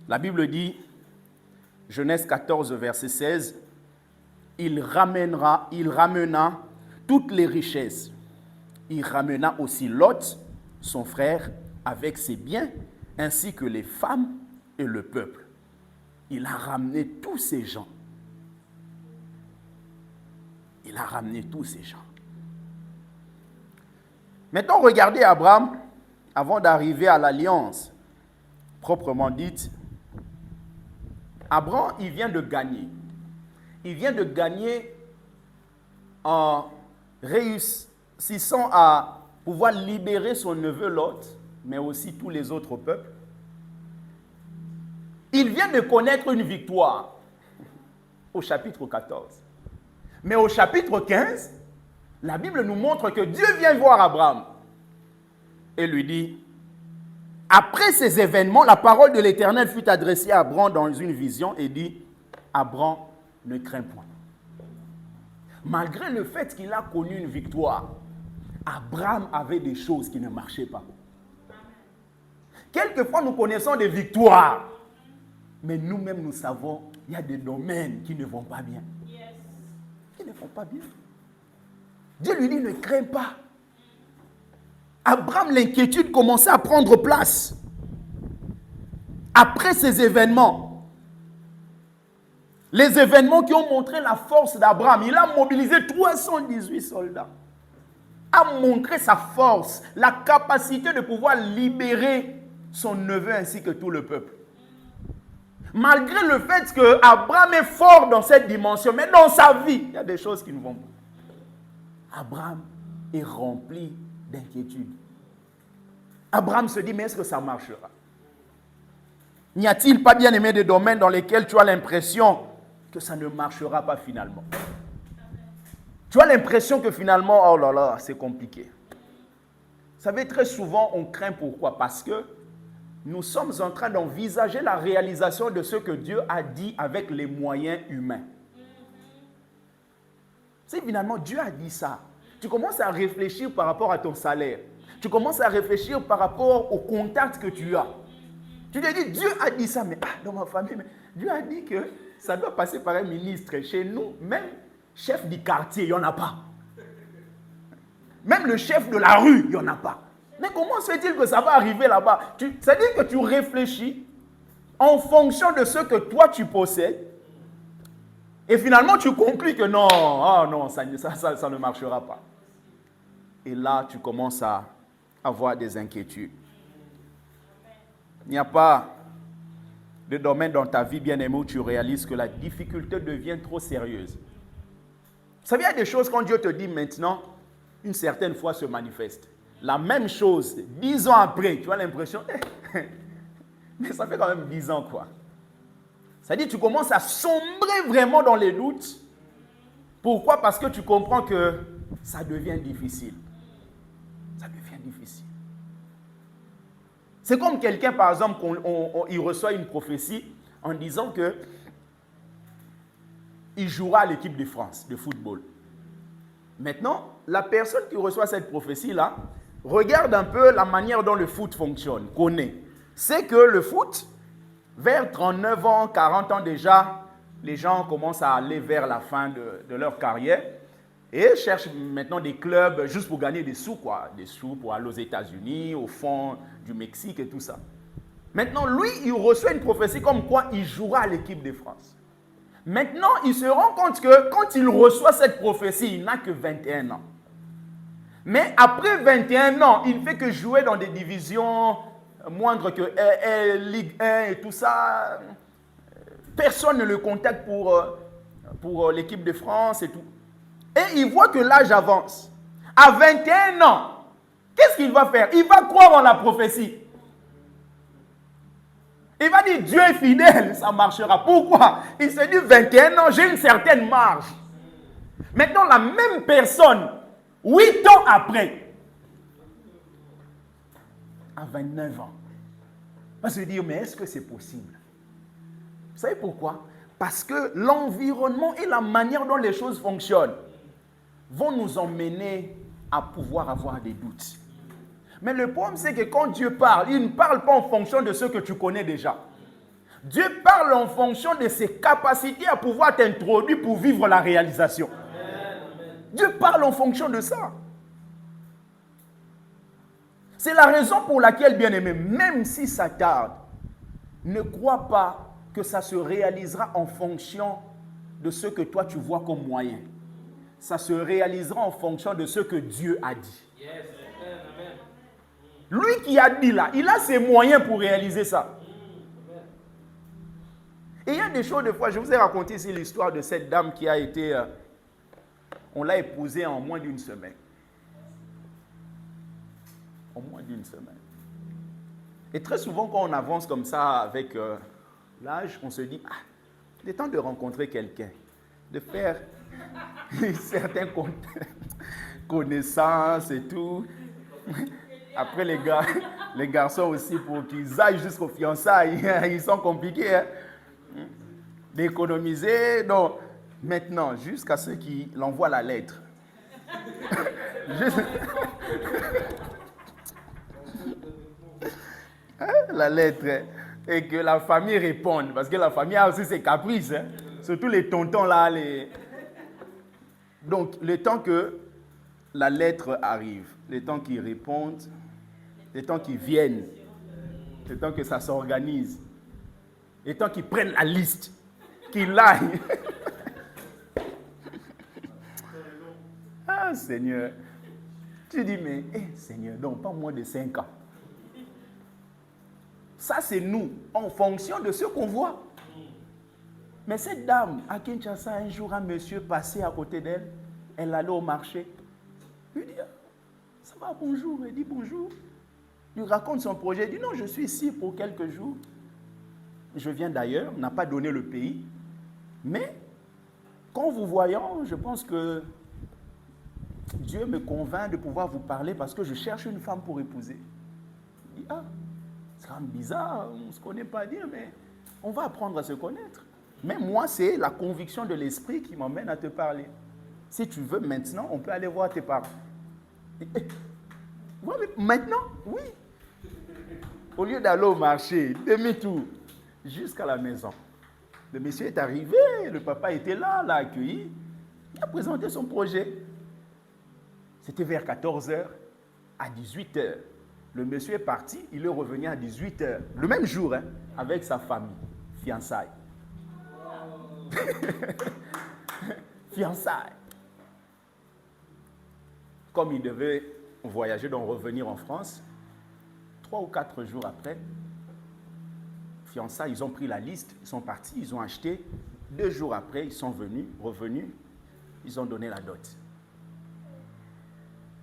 La Bible dit, Genèse 14, verset 16, il ramena toutes les richesses. Il ramena aussi Lot, son frère, avec ses biens, ainsi que les femmes et le peuple. Il a ramené tous ces gens. Il a ramené tous ces gens. Maintenant, regardez Abraham, avant d'arriver à l'alliance proprement dite. Abraham, il vient de gagner. Il vient de gagner en réussissant à pouvoir libérer son neveu Lot, mais aussi tous les autres peuples. Il vient de connaître une victoire au chapitre 14. Mais au chapitre 15, la Bible nous montre que Dieu vient voir Abraham et lui dit, après ces événements, la parole de l'Éternel fut adressée à Abraham dans une vision et dit, Abraham, ne crains point. Malgré le fait qu'il a connu une victoire, Abraham avait des choses qui ne marchaient pas. Quelquefois, nous connaissons des victoires, mais nous-mêmes, nous savons, il y a des domaines qui ne vont pas bien. Qui ne vont pas bien. Dieu lui dit, ne crains pas. Abraham, l'inquiétude commençait à prendre place. Après ces événements, les événements qui ont montré la force d'Abraham, il a mobilisé 318 soldats. A montré sa force, la capacité de pouvoir libérer son neveu ainsi que tout le peuple. Malgré le fait que Abraham est fort dans cette dimension, mais dans sa vie, il y a des choses qui ne vont pas. Abraham est rempli d'inquiétude. Abraham se dit, mais est-ce que ça marchera? N'y a-t-il pas, bien aimé, des domaines dans lesquels tu as l'impression que ça ne marchera pas finalement? Tu as l'impression que finalement, oh là là, c'est compliqué. Vous savez, très souvent, on craint pourquoi? Parce que nous sommes en train d'envisager la réalisation de ce que Dieu a dit avec les moyens humains. C'est finalement, Dieu a dit ça. Tu commences à réfléchir par rapport à ton salaire. Tu commences à réfléchir par rapport au contact que tu as. Tu te dis, Dieu a dit ça, mais dans ma famille, mais Dieu a dit que ça doit passer par un ministre. Chez nous, même chef du quartier, il n'y en a pas. Même le chef de la rue, il n'y en a pas. Mais comment se fait-il que ça va arriver là-bas? C'est-à-dire que tu réfléchis en fonction de ce que toi tu possèdes. Et finalement, tu conclus que non, non, ça ne marchera pas. Et là, tu commences à avoir des inquiétudes. Il n'y a pas de domaine dans ta vie, bien-aimé, où tu réalises que la difficulté devient trop sérieuse. Vous savez, il y a des choses quand Dieu te dit maintenant, une certaine fois se manifeste. La même chose, 10 ans après, tu as l'impression, mais ça fait quand même 10 ans quoi. C'est-à-dire tu commences à sombrer vraiment dans les doutes. Pourquoi? Parce que tu comprends que ça devient difficile. Ça devient difficile. C'est comme quelqu'un, par exemple, il reçoit une prophétie en disant que il jouera à l'équipe de France de football. Maintenant, la personne qui reçoit cette prophétie-là regarde un peu la manière dont le foot fonctionne, connaît. C'est que le foot, vers 39 ans, 40 ans déjà, les gens commencent à aller vers la fin de leur carrière et cherchent maintenant des clubs juste pour gagner des sous, quoi. Des sous pour aller aux États-Unis, au fond du Mexique et tout ça. Maintenant, lui, il reçoit une prophétie comme quoi il jouera à l'équipe de France. Maintenant, il se rend compte que quand il reçoit cette prophétie, il n'a que 21 ans. Mais après 21 ans, il ne fait que jouer dans des divisions moindres que Ligue 1 et tout ça. Personne ne le contacte pour l'équipe de France et tout. Et il voit que l'âge avance. À 21 ans, qu'est-ce qu'il va faire? Il va croire en la prophétie. Il va dire Dieu est fidèle, ça marchera. Pourquoi? Il se dit 21 ans, j'ai une certaine marge. Maintenant, la même personne, 8 ans après, à 29 ans, va se dire, mais est-ce que c'est possible? Vous savez pourquoi? Parce que l'environnement et la manière dont les choses fonctionnent vont nous emmener à pouvoir avoir des doutes. Mais le problème, c'est que quand Dieu parle, il ne parle pas en fonction de ce que tu connais déjà. Dieu parle en fonction de ses capacités à pouvoir t'introduire pour vivre la réalisation. Dieu parle en fonction de ça. C'est la raison pour laquelle, bien-aimé, même si ça tarde, ne crois pas que ça se réalisera en fonction de ce que toi tu vois comme moyen. Ça se réalisera en fonction de ce que Dieu a dit. Lui qui a dit là, il a ses moyens pour réaliser ça. Et il y a des choses, des fois, je vous ai raconté ici l'histoire de cette dame qui a été... on l'a épousée en moins d'une semaine. En moins d'une semaine. Et très souvent, quand on avance comme ça avec l'âge, on se dit, ah, il est temps de rencontrer quelqu'un, de faire certaines connaissances et tout. Après, les garçons aussi, pour qu'ils aillent jusqu'aux fiançailles, ils sont compliqués. Hein? D'économiser. Donc, maintenant, jusqu'à ceux qui l'envoient la lettre. La lettre. Et que la famille réponde. Parce que la famille a aussi ses caprices. Hein? Surtout les tontons là. Donc, le temps que la lettre arrive, le temps qu'ils répondent, le temps qu'ils viennent, le temps que ça s'organise, le temps qu'ils prennent la liste, qu'ils aillent. Ah, Seigneur. Tu dis, mais, Seigneur, donc pas moins de 5 ans. Ça, c'est nous, en fonction de ce qu'on voit. Mais cette dame, à Kinshasa, un jour, un monsieur passait à côté d'elle, elle allait au marché. Il lui dit, ça va, bonjour. Elle dit bonjour. Il raconte son projet. Il dit, non, je suis ici pour quelques jours. Je viens d'ailleurs, n'a pas donné le pays. Mais, quand vous voyons, je pense que Dieu me convainc de pouvoir vous parler parce que je cherche une femme pour épouser. Il dit, ah, c'est quand même bizarre, on ne se connaît pas bien, mais on va apprendre à se connaître. Mais moi, c'est la conviction de l'esprit qui m'emmène à te parler. Si tu veux, maintenant, on peut aller voir tes parents. Ouais, mais maintenant, oui. Au lieu d'aller au marché, demi-tour, jusqu'à la maison. Le monsieur est arrivé, le papa était là, l'a accueilli. Il a présenté son projet. C'était vers 14h à 18h. Le monsieur est parti, il est revenu à 18h. Le même jour, hein, avec sa famille. Fiançailles. Fiançailles. Comme il devait voyager, donc revenir en France, 3 ou 4 jours après, fiançailles, ils ont pris la liste, ils sont partis, ils ont acheté. 2 jours après, ils sont revenus, ils ont donné la dot.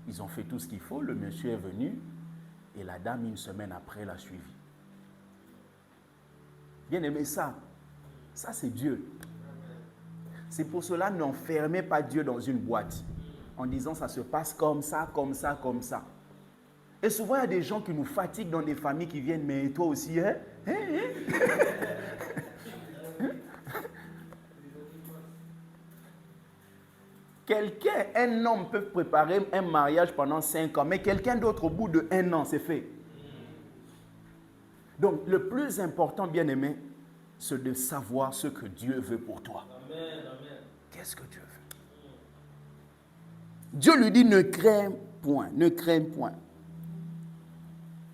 Ils ont fait tout ce qu'il faut, le monsieur est venu et la dame, une semaine après, l'a suivi. Bien aimé, ça c'est Dieu. C'est pour cela, n'enfermez pas Dieu dans une boîte en disant ça se passe comme ça, comme ça, comme ça. Et souvent, il y a des gens qui nous fatiguent dans des familles qui viennent, mais toi aussi, hein? Quelqu'un, un homme peut préparer un mariage pendant 5 ans, mais quelqu'un d'autre au bout de 1 an, c'est fait. Donc, le plus important, bien aimé, c'est de savoir ce que Dieu veut pour toi. Amen. Qu'est-ce que Dieu veut? Dieu lui dit, ne crains point, ne crains point.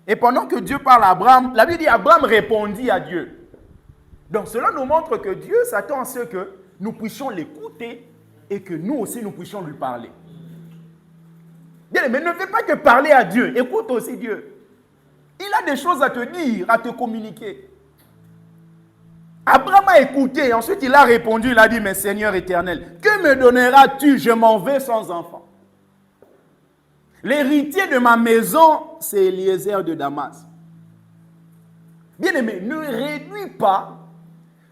Et pendant que Dieu parle à Abraham, la Bible dit, Abraham répondit à Dieu. Donc, cela nous montre que Dieu s'attend à ce que nous puissions l'écouter et que nous aussi, nous puissions lui parler. Bien, mais ne fais pas que parler à Dieu, écoute aussi Dieu. Il a des choses à te dire, à te communiquer. Abraham a écouté. Ensuite, il a répondu. Il a dit, mais Seigneur éternel, que me donneras-tu? Je m'en vais sans enfant. L'héritier de ma maison, c'est Eliezer de Damas. Bien-aimé, ne réduis pas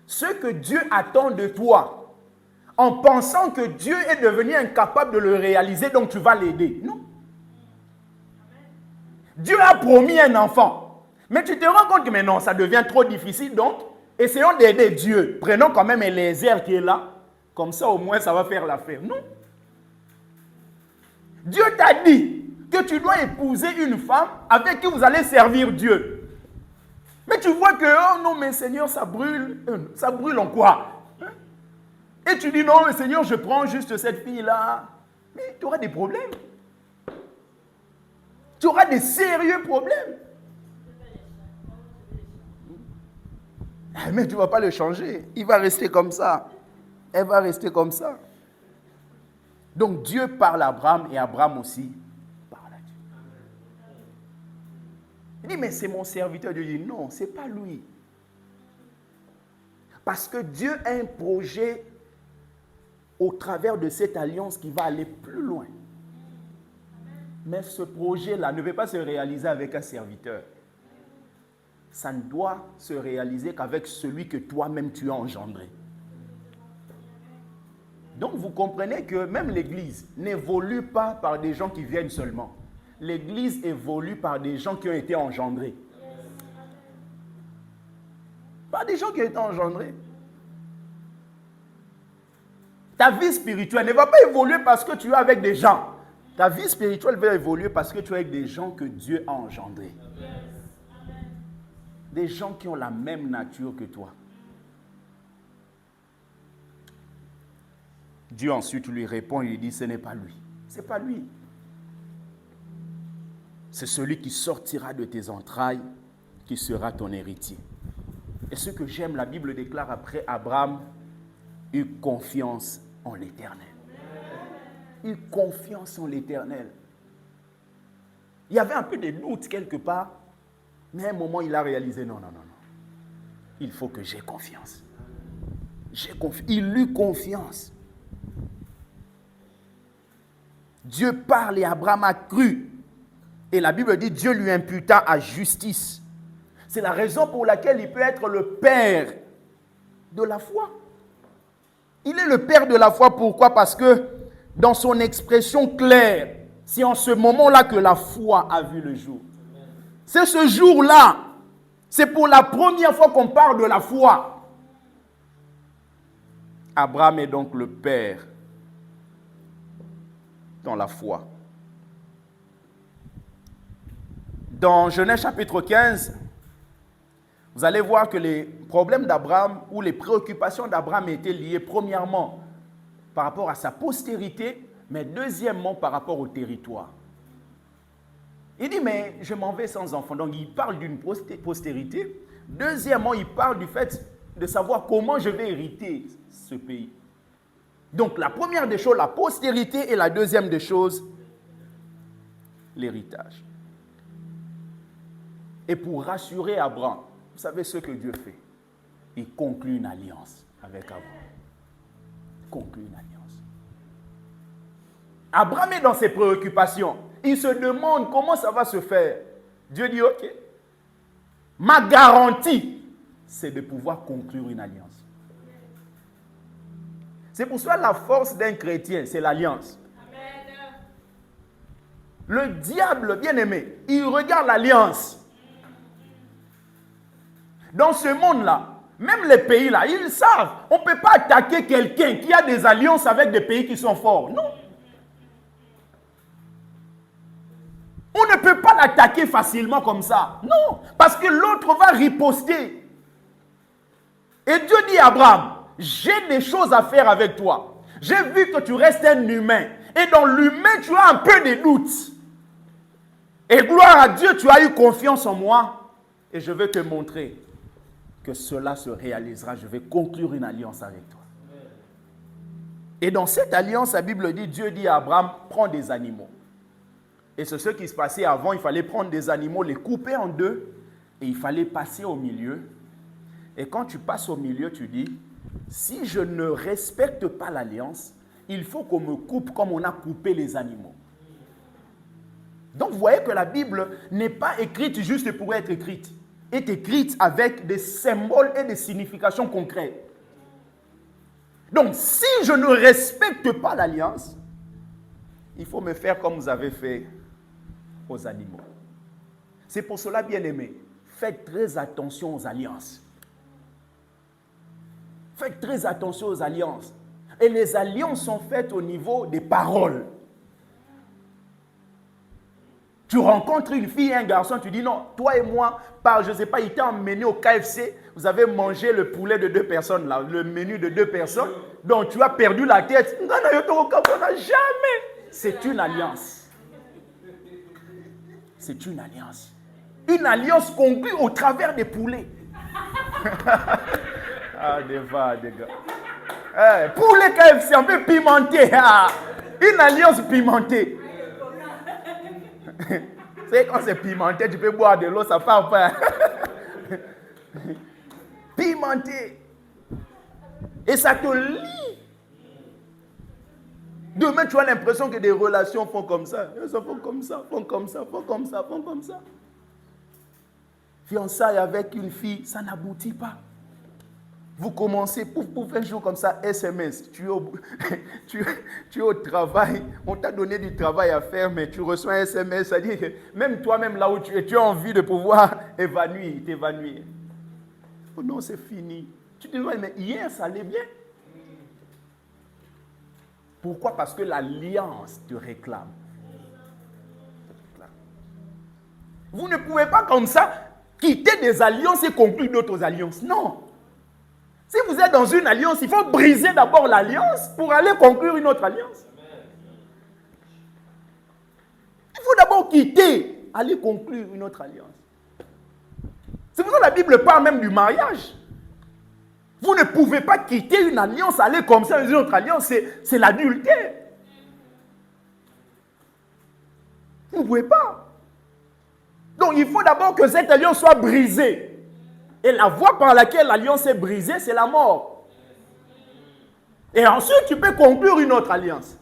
ce que Dieu attend de toi en pensant que Dieu est devenu incapable de le réaliser, donc tu vas l'aider. Non. Dieu a promis un enfant. Mais tu te rends compte que mais non, ça devient trop difficile, donc essayons d'aider Dieu. Prenons quand même Eliezer qui est là. Comme ça, au moins, ça va faire l'affaire. Non. Dieu t'a dit que tu dois épouser une femme avec qui vous allez servir Dieu. Mais tu vois que, oh non, mais Seigneur, ça brûle. Ça brûle en quoi? Et tu dis, non, mais Seigneur, je prends juste cette fille-là. Mais tu auras des problèmes. Tu auras des sérieux problèmes. Mais tu ne vas pas le changer. Il va rester comme ça. Elle va rester comme ça. Donc Dieu parle à Abraham et Abraham aussi parle à Dieu. Il dit, mais c'est mon serviteur. Dieu dit, non, ce n'est pas lui. Parce que Dieu a un projet au travers de cette alliance qui va aller plus loin. Mais ce projet-là ne peut pas se réaliser avec un serviteur. Ça ne doit se réaliser qu'avec celui que toi-même tu as engendré. Donc vous comprenez que même l'Église n'évolue pas par des gens qui viennent seulement. L'Église évolue par des gens qui ont été engendrés. Par des gens qui ont été engendrés. Ta vie spirituelle ne va pas évoluer parce que tu es avec des gens. Ta vie spirituelle va évoluer parce que tu es avec des gens que Dieu a engendrés. Des gens qui ont la même nature que toi. Dieu ensuite lui répond, il lui dit, ce n'est pas lui. Ce n'est pas lui. C'est celui qui sortira de tes entrailles, qui sera ton héritier. Et ce que j'aime, la Bible déclare après, Abraham eut confiance en l'Éternel. Eut confiance en l'Éternel. Il y avait un peu de doute quelque part, mais à un moment, il a réalisé, non. Il faut que j'aie confiance. Il eut confiance. Dieu parle et Abraham a cru. Et la Bible dit, Dieu lui imputa à justice. C'est la raison pour laquelle il peut être le père de la foi. Il est le père de la foi. Pourquoi? Parce que dans son expression claire, c'est en ce moment-là que la foi a vu le jour. C'est ce jour-là. C'est pour la première fois qu'on parle de la foi. Abraham est donc le père dans la foi. Dans Genèse chapitre 15, vous allez voir que les problèmes d'Abraham ou les préoccupations d'Abraham étaient liées premièrement par rapport à sa postérité, mais deuxièmement par rapport au territoire. Il dit, mais je m'en vais sans enfant. Donc il parle d'une postérité. Deuxièmement, il parle du fait de savoir comment je vais hériter ce pays. Donc la première des choses, la postérité, et la deuxième des choses, l'héritage. Et pour rassurer Abraham, vous savez ce que Dieu fait? Il conclut une alliance avec Abraham. Il conclut une alliance. Abraham est dans ses préoccupations. Il se demande comment ça va se faire. Dieu dit, ok, ma garantie, c'est de pouvoir conclure une alliance. C'est pour ça la force d'un chrétien, c'est l'alliance. Le diable, bien aimé, il regarde l'alliance. Dans ce monde-là, même les pays-là, ils savent, on ne peut pas attaquer quelqu'un qui a des alliances avec des pays qui sont forts. Non. On ne peut pas l'attaquer facilement comme ça. Non, parce que l'autre va riposter. Et Dieu dit à Abraham, j'ai des choses à faire avec toi. J'ai vu que tu restes un humain. Et dans l'humain, tu as un peu de doutes. Et gloire à Dieu, tu as eu confiance en moi. Et je vais te montrer que cela se réalisera. Je vais conclure une alliance avec toi. Et dans cette alliance, la Bible dit, Dieu dit à Abraham, prends des animaux. Et c'est ce qui se passait avant. Il fallait prendre des animaux, les couper en deux. Et il fallait passer au milieu. Et quand tu passes au milieu, tu dis, si je ne respecte pas l'alliance, il faut qu'on me coupe comme on a coupé les animaux. Donc vous voyez que la Bible n'est pas écrite juste pour être écrite. Elle est écrite avec des symboles et des significations concrètes. Donc si je ne respecte pas l'alliance, il faut me faire comme vous avez fait aux animaux. C'est pour cela, bien-aimés, faites très attention aux alliances. Faites très attention aux alliances. Et les alliances sont faites au niveau des paroles. Tu rencontres une fille et un garçon, tu dis non, toi et moi, je ne sais pas, il t'a emmené au KFC, vous avez mangé le poulet de 2 personnes, là, le menu de 2 personnes, donc tu as perdu la tête. Jamais. C'est une alliance. C'est une alliance. Une alliance conclue au travers des poulets. Ah, des gars. Poulet KFC, un peu pimenté. Une alliance pimentée. C'est quand c'est pimenté, tu peux boire de l'eau, ça part pas. Pimenté. Et ça te lie. Demain, tu as l'impression que des relations font comme ça. Ça font comme ça, font comme ça, font comme ça, font comme ça. Fiançailles avec une fille, ça n'aboutit pas. Vous commencez, pouf, un jour comme ça, SMS. Tu es au travail, on t'a donné du travail à faire, mais tu reçois un SMS, ça dit que même toi-même là où tu as envie de pouvoir t'évanouir. Oh non, c'est fini. Tu te dis, mais hier, ça allait bien. Pourquoi? Parce que l'alliance te réclame. Vous ne pouvez pas comme ça quitter des alliances et conclure d'autres alliances. Non. Si vous êtes dans une alliance, il faut briser d'abord l'alliance pour aller conclure une autre alliance. Il faut d'abord quitter, aller conclure une autre alliance. C'est pour ça que la Bible parle même du mariage. Vous ne pouvez pas quitter une alliance, aller comme ça dans une autre alliance, c'est l'adultère. Vous ne pouvez pas. Donc il faut d'abord que cette alliance soit brisée. Et la voie par laquelle l'alliance est brisée, c'est la mort. Et ensuite, tu peux conclure une autre alliance.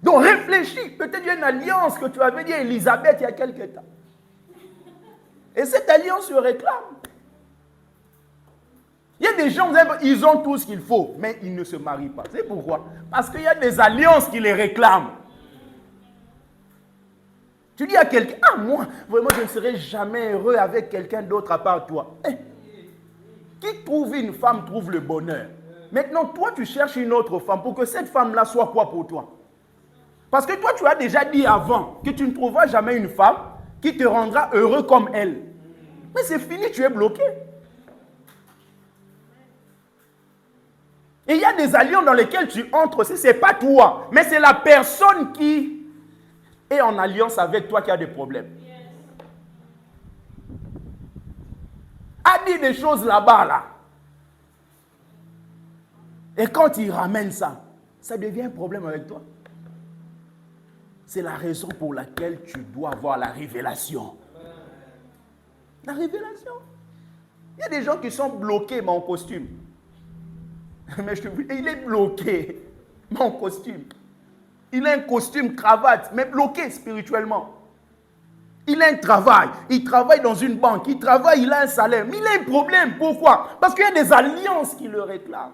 Donc réfléchis. Peut-être il y a une alliance que tu avais dit à Elisabeth il y a quelques temps. Et cette alliance se réclame. Il y a des gens, ils ont tout ce qu'il faut, mais ils ne se marient pas. C'est pourquoi? Parce qu'il y a des alliances qui les réclament. Tu dis à quelqu'un, moi, vraiment, je ne serai jamais heureux avec quelqu'un d'autre à part toi. Qui trouve une femme trouve le bonheur. Maintenant, toi, tu cherches une autre femme pour que cette femme-là soit quoi pour toi? Parce que toi, tu as déjà dit avant que tu ne trouveras jamais une femme qui te rendra heureux comme elle. Mais c'est fini, tu es bloqué. Et il y a des alliances dans lesquelles tu entres aussi, ce n'est pas toi, mais c'est la personne qui est en alliance avec toi qui a des problèmes. A dit des choses là-bas, là. Et quand il ramène ça, ça devient un problème avec toi. C'est la raison pour laquelle tu dois avoir la révélation. La révélation. Il y a des gens qui sont bloqués, mais en costume. Mais je te dis, il est bloqué, mais en costume. Il a un costume, cravate, mais bloqué spirituellement. Il a un travail. Il travaille dans une banque. Il travaille, il a un salaire. Mais il a un problème. Pourquoi? Parce qu'il y a des alliances qui le réclament.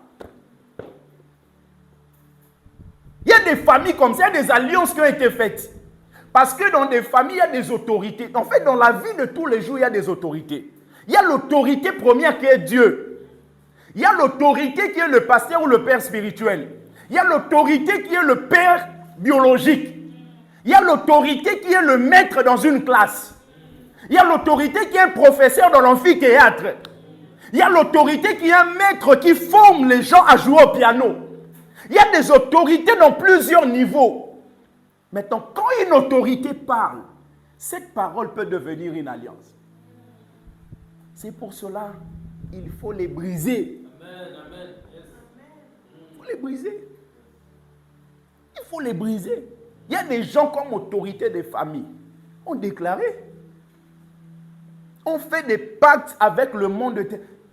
Il y a des familles comme ça, il y a des alliances qui ont été faites. Parce que dans des familles, il y a des autorités. En fait, dans la vie de tous les jours, il y a des autorités. Il y a l'autorité première qui est Dieu. Il y a l'autorité qui est le pasteur ou le père spirituel. Il y a l'autorité qui est le père biologique. Il y a l'autorité qui est le maître dans une classe. Il y a l'autorité qui est un professeur dans l'amphithéâtre. Il y a l'autorité qui est un maître qui forme les gens à jouer au piano. Il y a des autorités dans plusieurs niveaux. Maintenant, quand une autorité parle, cette parole peut devenir une alliance. C'est pour cela qu'il faut les briser. Il faut les briser. Il faut les briser. Il y a des gens comme autorité des familles ont déclaré. On fait des pactes avec le monde de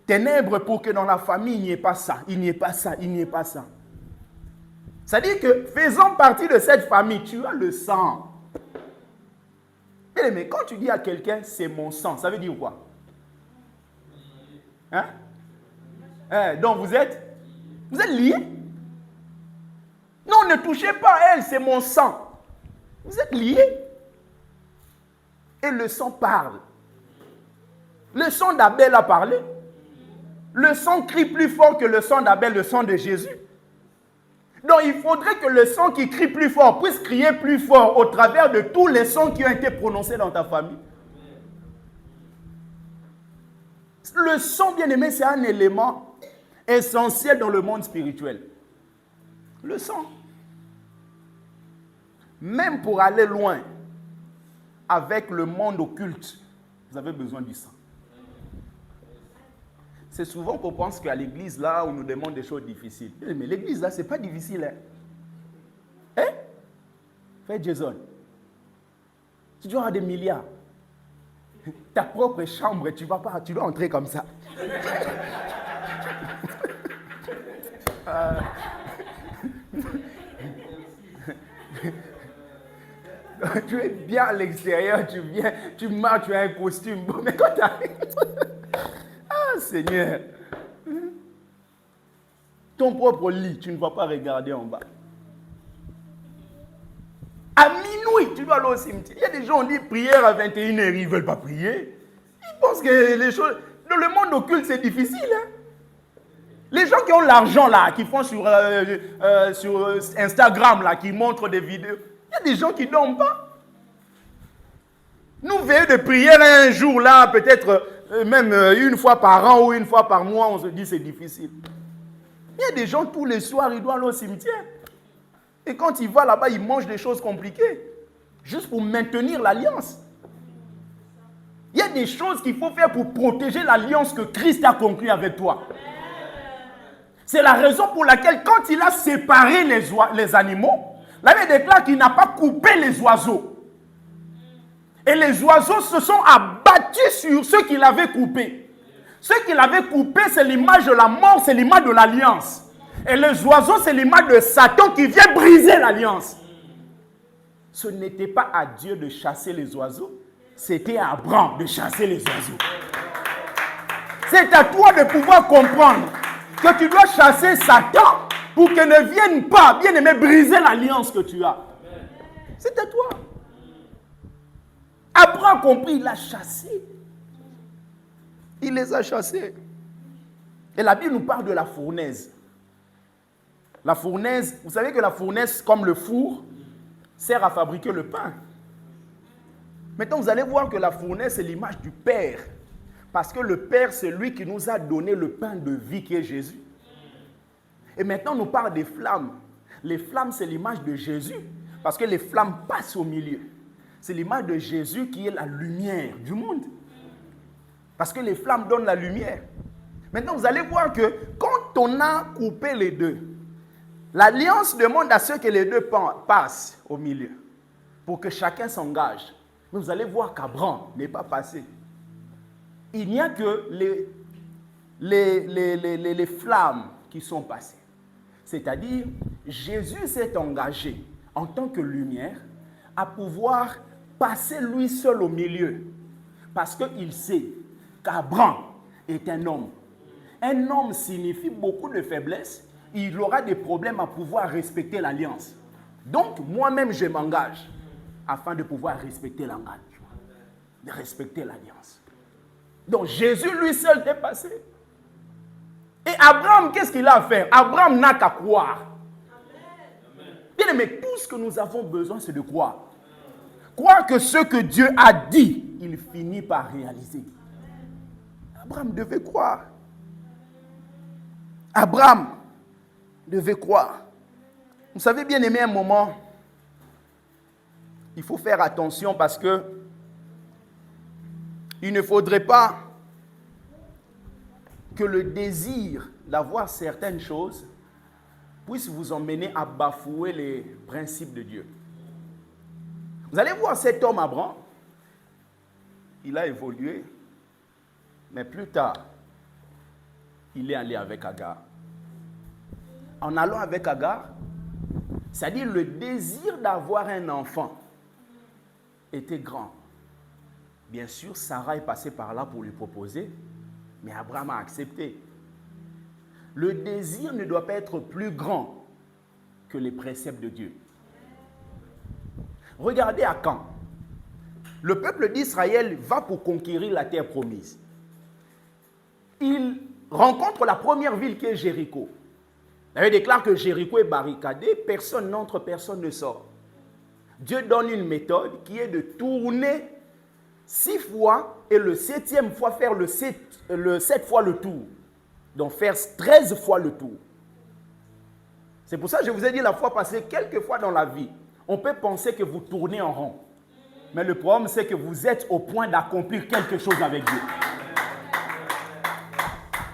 ténèbres pour que dans la famille, il n'y ait pas ça, il n'y ait pas ça, il n'y ait pas ça. C'est-à-dire que faisant partie de cette famille, tu as le sang. Mais quand tu dis à quelqu'un, c'est mon sang, ça veut dire quoi? Hein? Donc vous êtes liés? Non, ne touchez pas à elle, c'est mon sang. Vous êtes liés. Et le sang parle. Le sang d'Abel a parlé. Le sang crie plus fort que le sang d'Abel, le sang de Jésus. Donc il faudrait que le sang qui crie plus fort puisse crier plus fort au travers de tous les sons qui ont été prononcés dans ta famille. Le sang, bien aimé, c'est un élément essentiel dans le monde spirituel. Le sang. Même pour aller loin avec le monde occulte, vous avez besoin du sang. C'est souvent qu'on pense qu'à l'église, là, on nous demande des choses difficiles. Mais l'église, là, ce n'est pas difficile. Hein? Fais Jason. Tu dois avoir des milliards. Ta propre chambre, tu vas pas, tu dois entrer comme ça. Tu es bien à l'extérieur, tu viens, tu marches, tu as un costume. Mais quand tu arrives... Ah, Seigneur. Ton propre lit, tu ne vas pas regarder en bas. À minuit, tu dois aller au cimetière. Il y a des gens qui disent prière à 21h, ils ne veulent pas prier. Ils pensent que les choses... Dans le monde occulte, c'est difficile. Hein? Les gens qui ont l'argent là, qui font sur Instagram là, qui montrent des vidéos, il y a des gens qui ne dorment pas. Nous veillons de prière un jour là, peut-être même une fois par an ou une fois par mois, on se dit c'est difficile. Il y a des gens tous les soirs, ils doivent aller au cimetière. Et quand ils vont là-bas, ils mangent des choses compliquées. Juste pour maintenir l'alliance. Il y a des choses qu'il faut faire pour protéger l'alliance que Christ a conclue avec toi. C'est la raison pour laquelle quand il a séparé les animaux, la Bible déclare qu'il n'a pas coupé les oiseaux. Et les oiseaux se sont abattus sur ceux qu'il avait coupés. Ceux qu'il avait coupés, c'est l'image de la mort, c'est l'image de l'alliance. Et les oiseaux, c'est l'image de Satan qui vient briser l'alliance. Ce n'était pas à Dieu de chasser les oiseaux, c'était à Abraham de chasser les oiseaux. C'est à toi de pouvoir comprendre que tu dois chasser Satan pour qu'il ne vienne pas, bien aimé, briser l'alliance que tu as. C'est à toi. Abraham a compris, il a chassé. Il les a chassés. Et la Bible nous parle de la fournaise. La fournaise, vous savez que la fournaise, comme le four, sert à fabriquer le pain. Maintenant, vous allez voir que la fournaise, c'est l'image du Père. Parce que le Père, c'est lui qui nous a donné le pain de vie qui est Jésus. Et maintenant, on nous parle des flammes. Les flammes, c'est l'image de Jésus. Parce que les flammes passent au milieu. C'est l'image de Jésus qui est la lumière du monde. Parce que les flammes donnent la lumière. Maintenant, vous allez voir que quand on a coupé les deux, l'alliance demande à ceux que les deux passent au milieu. Pour que chacun s'engage. Mais vous allez voir qu'Abraham n'est pas passé. Il n'y a que les flammes qui sont passées. C'est-à-dire, Jésus s'est engagé en tant que lumière à pouvoir passer lui seul au milieu. Parce qu'il sait qu'Abraham est un homme. Un homme signifie beaucoup de faiblesse. Il aura des problèmes à pouvoir respecter l'alliance. Donc, moi-même, je m'engage afin de pouvoir respecter l'engagement, de respecter l'alliance. Donc, Jésus, lui seul, est passé. Et Abraham, qu'est-ce qu'il a à faire? Abraham n'a qu'à croire. Bien aimé, tout ce que nous avons besoin, c'est de croire. Croire que ce que Dieu a dit, il finit par réaliser. Abraham devait croire. Abraham devait croire. Vous savez, bien aimé, un moment, il faut faire attention parce que il ne faudrait pas que le désir d'avoir certaines choses puisse vous emmener à bafouer les principes de Dieu. Vous allez voir cet homme Abraham, il a évolué, Mais plus tard, il est allé avec Agar. En allant avec Agar, c'est-à-dire le désir d'avoir un enfant était grand. Bien sûr, Sarah est passée par là pour lui proposer, mais Abraham a accepté. Le désir ne doit pas être plus grand que les préceptes de Dieu. Regardez Akan. Le peuple d'Israël va pour conquérir la terre promise. Il rencontre la première ville qui est Jéricho. Il déclare que Jéricho est barricadé, personne n'entre, personne ne sort. Dieu donne une méthode qui est de tourner 6 fois et le 7e fois faire le 7 fois le tour. Donc faire 13 fois le tour. C'est pour ça que je vous ai dit la fois passée, quelquefois dans la vie, on peut penser que vous tournez en rond. Mais le problème, c'est que vous êtes au point d'accomplir quelque chose avec Dieu.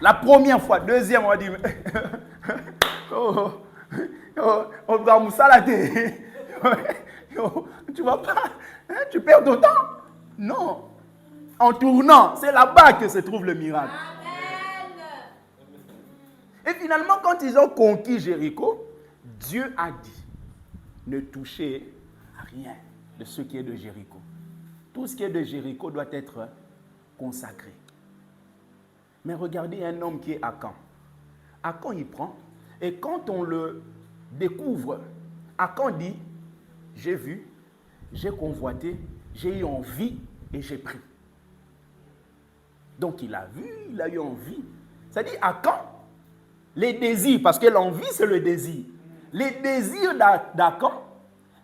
La première fois, deuxième, on va dire, on va moussaler. Tu vas pas, tu perds ton temps. Non. En tournant, c'est là-bas que se trouve le miracle. Et finalement, quand ils ont conquis Jéricho, Dieu a dit, ne touchez à rien de ce qui est de Jéricho. Tout ce qui est de Jéricho doit être consacré. Mais regardez un homme qui est Akan. Akan, il prend, et quand on le découvre, Akan dit, j'ai vu, j'ai convoité, j'ai eu envie et j'ai pris. Donc il a vu, il a eu envie. C'est-à-dire Akan, les désirs, parce que l'envie c'est le désir. Les désirs d'Akan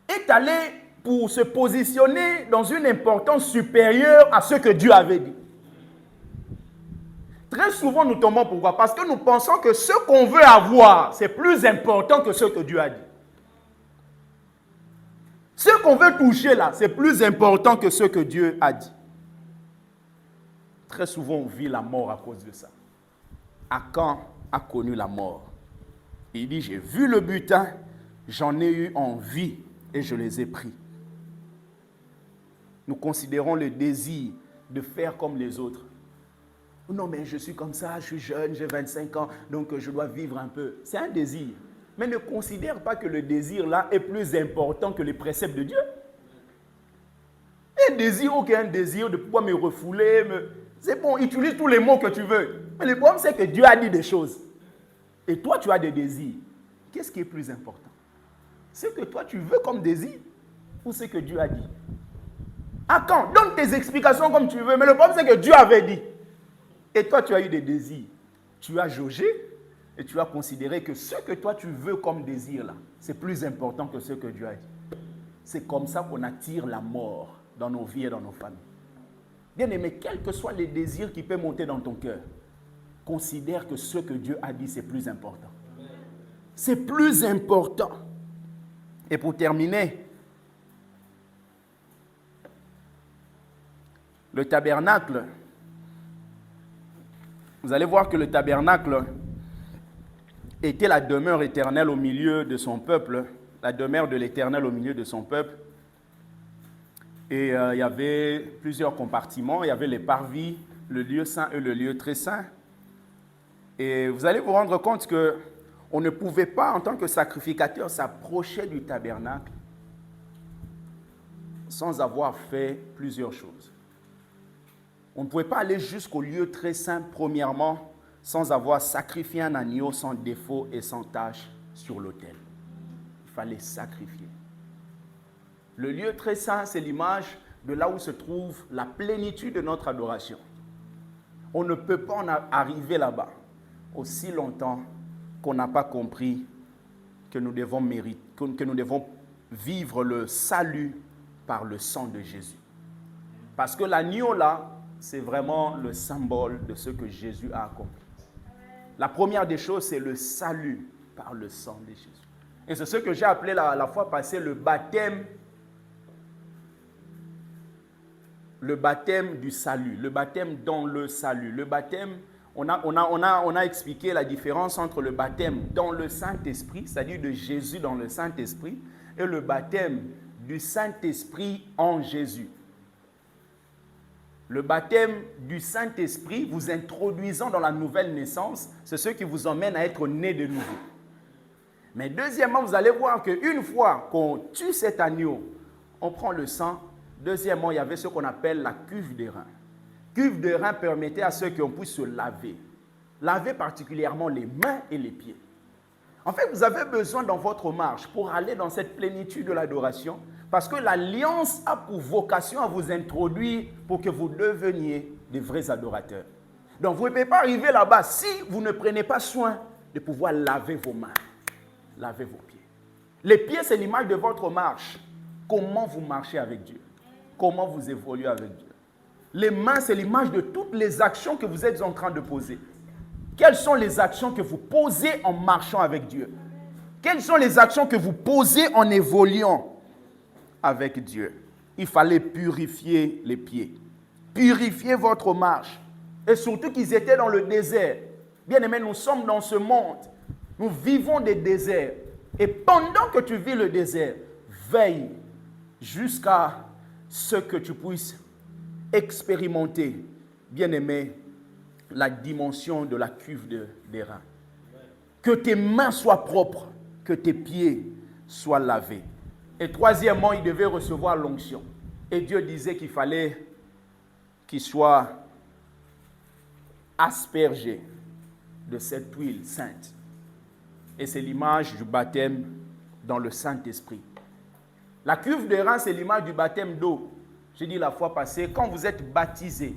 est allé pour se positionner dans une importance supérieure à ce que Dieu avait dit. Très souvent nous tombons pourquoi? Parce que nous pensons que ce qu'on veut avoir, c'est plus important que ce que Dieu a dit. Ce qu'on veut toucher là, c'est plus important que ce que Dieu a dit. Très souvent on vit la mort à cause de ça. Akan a connu la mort. Il dit, j'ai vu le butin, j'en ai eu envie et je les ai pris. Nous considérons le désir de faire comme les autres. Non, mais je suis comme ça, je suis jeune, j'ai 25 ans, donc je dois vivre un peu. C'est un désir. Mais ne considère pas que le désir là est plus important que les préceptes de Dieu. Un désir, aucun désir de pouvoir me refouler, c'est bon, utilise tous les mots que tu veux. Mais le problème, c'est que Dieu a dit des choses. Et toi, tu as des désirs. Qu'est-ce qui est plus important? Ce que toi, tu veux comme désir ou ce que Dieu a dit? À quand? Donne tes explications comme tu veux. Mais le problème, c'est que Dieu avait dit. Et toi, tu as eu des désirs. Tu as jaugé et tu as considéré que ce que toi, tu veux comme désir, là, c'est plus important que ce que Dieu a dit. C'est comme ça qu'on attire la mort dans nos vies et dans nos familles. Bien-aimé, quels que soient les désirs qui peuvent monter dans ton cœur, considère que ce que Dieu a dit, c'est plus important. C'est plus important. Et pour terminer, le tabernacle, vous allez voir que le tabernacle était la demeure éternelle au milieu de son peuple, la demeure de l'Éternel au milieu de son peuple. Et il y avait plusieurs compartiments, il y avait les parvis, le lieu saint et le lieu très saint. Et vous allez vous rendre compte qu'on ne pouvait pas, en tant que sacrificateur, s'approcher du tabernacle sans avoir fait plusieurs choses. On ne pouvait pas aller jusqu'au lieu très saint, premièrement, sans avoir sacrifié un agneau sans défaut et sans tache sur l'autel. Il fallait sacrifier. Le lieu très saint, c'est l'image de là où se trouve la plénitude de notre adoration. On ne peut pas en arriver là-bas aussi longtemps qu'on n'a pas compris que nous devons mériter, que nous devons vivre le salut par le sang de Jésus. Parce que l'agneau là, c'est vraiment le symbole de ce que Jésus a accompli. La première des choses, c'est le salut par le sang de Jésus. Et c'est ce que j'ai appelé la fois passée le baptême du salut, le baptême dans le salut. Le baptême, on a expliqué la différence entre le baptême dans le Saint-Esprit, c'est-à-dire de Jésus dans le Saint-Esprit, et le baptême du Saint-Esprit en Jésus. Le baptême du Saint-Esprit, vous introduisant dans la nouvelle naissance, c'est ce qui vous emmène à être né de nouveau. Mais deuxièmement, vous allez voir qu'une fois qu'on tue cet agneau, on prend le sang. Deuxièmement, il y avait ce qu'on appelle la cuve des reins. Cuve des reins permettait à ceux qui ont pu se laver. Laver particulièrement les mains et les pieds. En fait, vous avez besoin dans votre marche pour aller dans cette plénitude de l'adoration, parce que l'alliance a pour vocation à vous introduire pour que vous deveniez des vrais adorateurs. Donc, vous ne pouvez pas arriver là-bas si vous ne prenez pas soin de pouvoir laver vos mains, laver vos pieds. Les pieds, c'est l'image de votre marche. Comment vous marchez avec Dieu? Comment vous évoluez avec Dieu? Les mains, c'est l'image de toutes les actions que vous êtes en train de poser. Quelles sont les actions que vous posez en marchant avec Dieu? Quelles sont les actions que vous posez en évoluant avec Dieu? Il fallait purifier les pieds. Purifier votre marche. Et surtout qu'ils étaient dans le désert. Bien aimé, nous sommes dans ce monde. Nous vivons des déserts. Et pendant que tu vis le désert, veille jusqu'à ce que tu puisses expérimenter, bien aimé, la dimension de la cuve des reins. Que tes mains soient propres, que tes pieds soient lavés. Et troisièmement, il devait recevoir l'onction. Et Dieu disait qu'il fallait qu'il soit aspergé de cette huile sainte. Et c'est l'image du baptême dans le Saint-Esprit. La cuve des reins, c'est l'image du baptême d'eau. J'ai dit la fois passée, quand vous êtes baptisé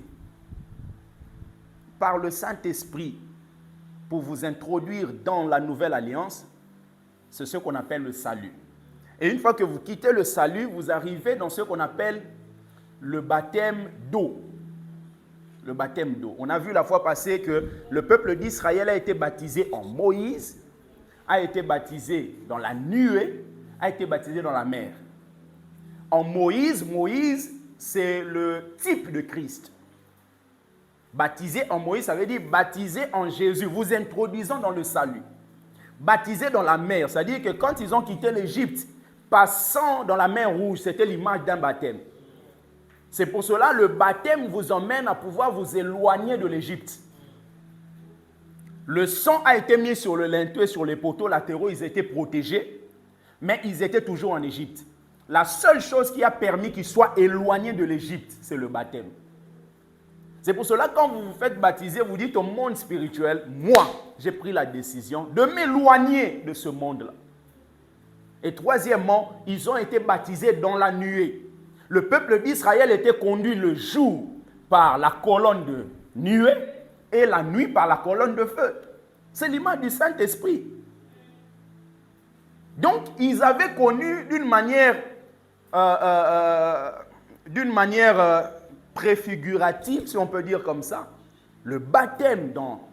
par le Saint-Esprit pour vous introduire dans la nouvelle alliance, c'est ce qu'on appelle le salut. Et une fois que vous quittez le salut, vous arrivez dans ce qu'on appelle le baptême d'eau. Le baptême d'eau. On a vu la fois passée que le peuple d'Israël a été baptisé en Moïse, a été baptisé dans la nuée, a été baptisé dans la mer. En Moïse, c'est le type de Christ. Baptisé en Moïse, ça veut dire baptisé en Jésus, vous introduisant dans le salut. Baptisé dans la mer, c'est-à-dire que quand ils ont quitté l'Égypte, passant dans la mer Rouge, c'était l'image d'un baptême. C'est pour cela que le baptême vous emmène à pouvoir vous éloigner de l'Égypte. Le sang a été mis sur le linteau et sur les poteaux latéraux, ils étaient protégés, mais ils étaient toujours en Égypte. La seule chose qui a permis qu'ils soient éloignés de l'Égypte, c'est le baptême. C'est pour cela que quand vous vous faites baptiser, vous dites au monde spirituel, moi, j'ai pris la décision de m'éloigner de ce monde-là. Et troisièmement, ils ont été baptisés dans la nuée. Le peuple d'Israël était conduit le jour par la colonne de nuée et la nuit par la colonne de feu. C'est l'image du Saint-Esprit. Donc, ils avaient connu d'une manière préfigurative, si on peut dire comme ça, le baptême dans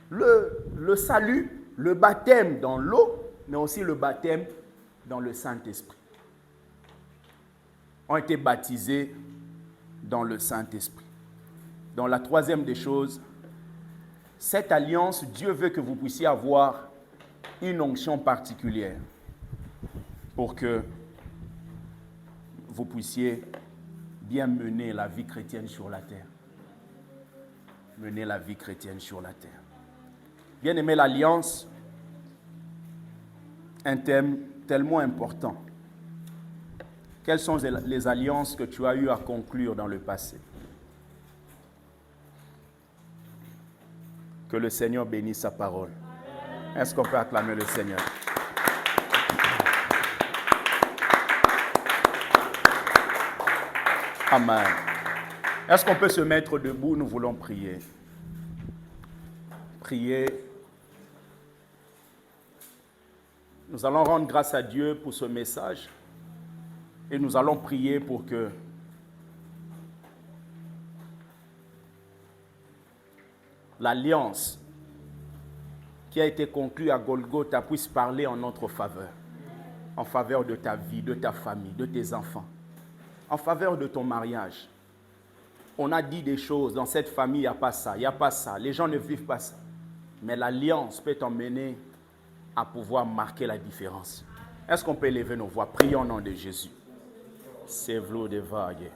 le salut, le baptême dans l'eau, mais aussi le baptême dans le Saint-Esprit. Ont été baptisés dans le Saint-Esprit. Donc la troisième des choses, cette alliance, Dieu veut que vous puissiez avoir une onction particulière pour que vous puissiez bien mener la vie chrétienne sur la terre. Mener la vie chrétienne sur la terre. Bien aimé, l'alliance, un thème tellement important. Quelles sont les alliances que tu as eu à conclure dans le passé? Que le Seigneur bénisse sa parole. Est-ce qu'on peut acclamer le Seigneur? Amen. Est-ce qu'on peut se mettre debout? Nous voulons prier. Prier. Nous allons rendre grâce à Dieu pour ce message et nous allons prier pour que l'alliance qui a été conclue à Golgotha puisse parler en notre faveur, en faveur de ta vie, de ta famille, de tes enfants, en faveur de ton mariage. On a dit des choses, dans cette famille, il n'y a pas ça, il n'y a pas ça, les gens ne vivent pas ça. Mais l'alliance peut t'emmener à pouvoir marquer la différence. Est-ce qu'on peut élever nos voix? Prions au nom de Jésus. C'est v'lou de vague.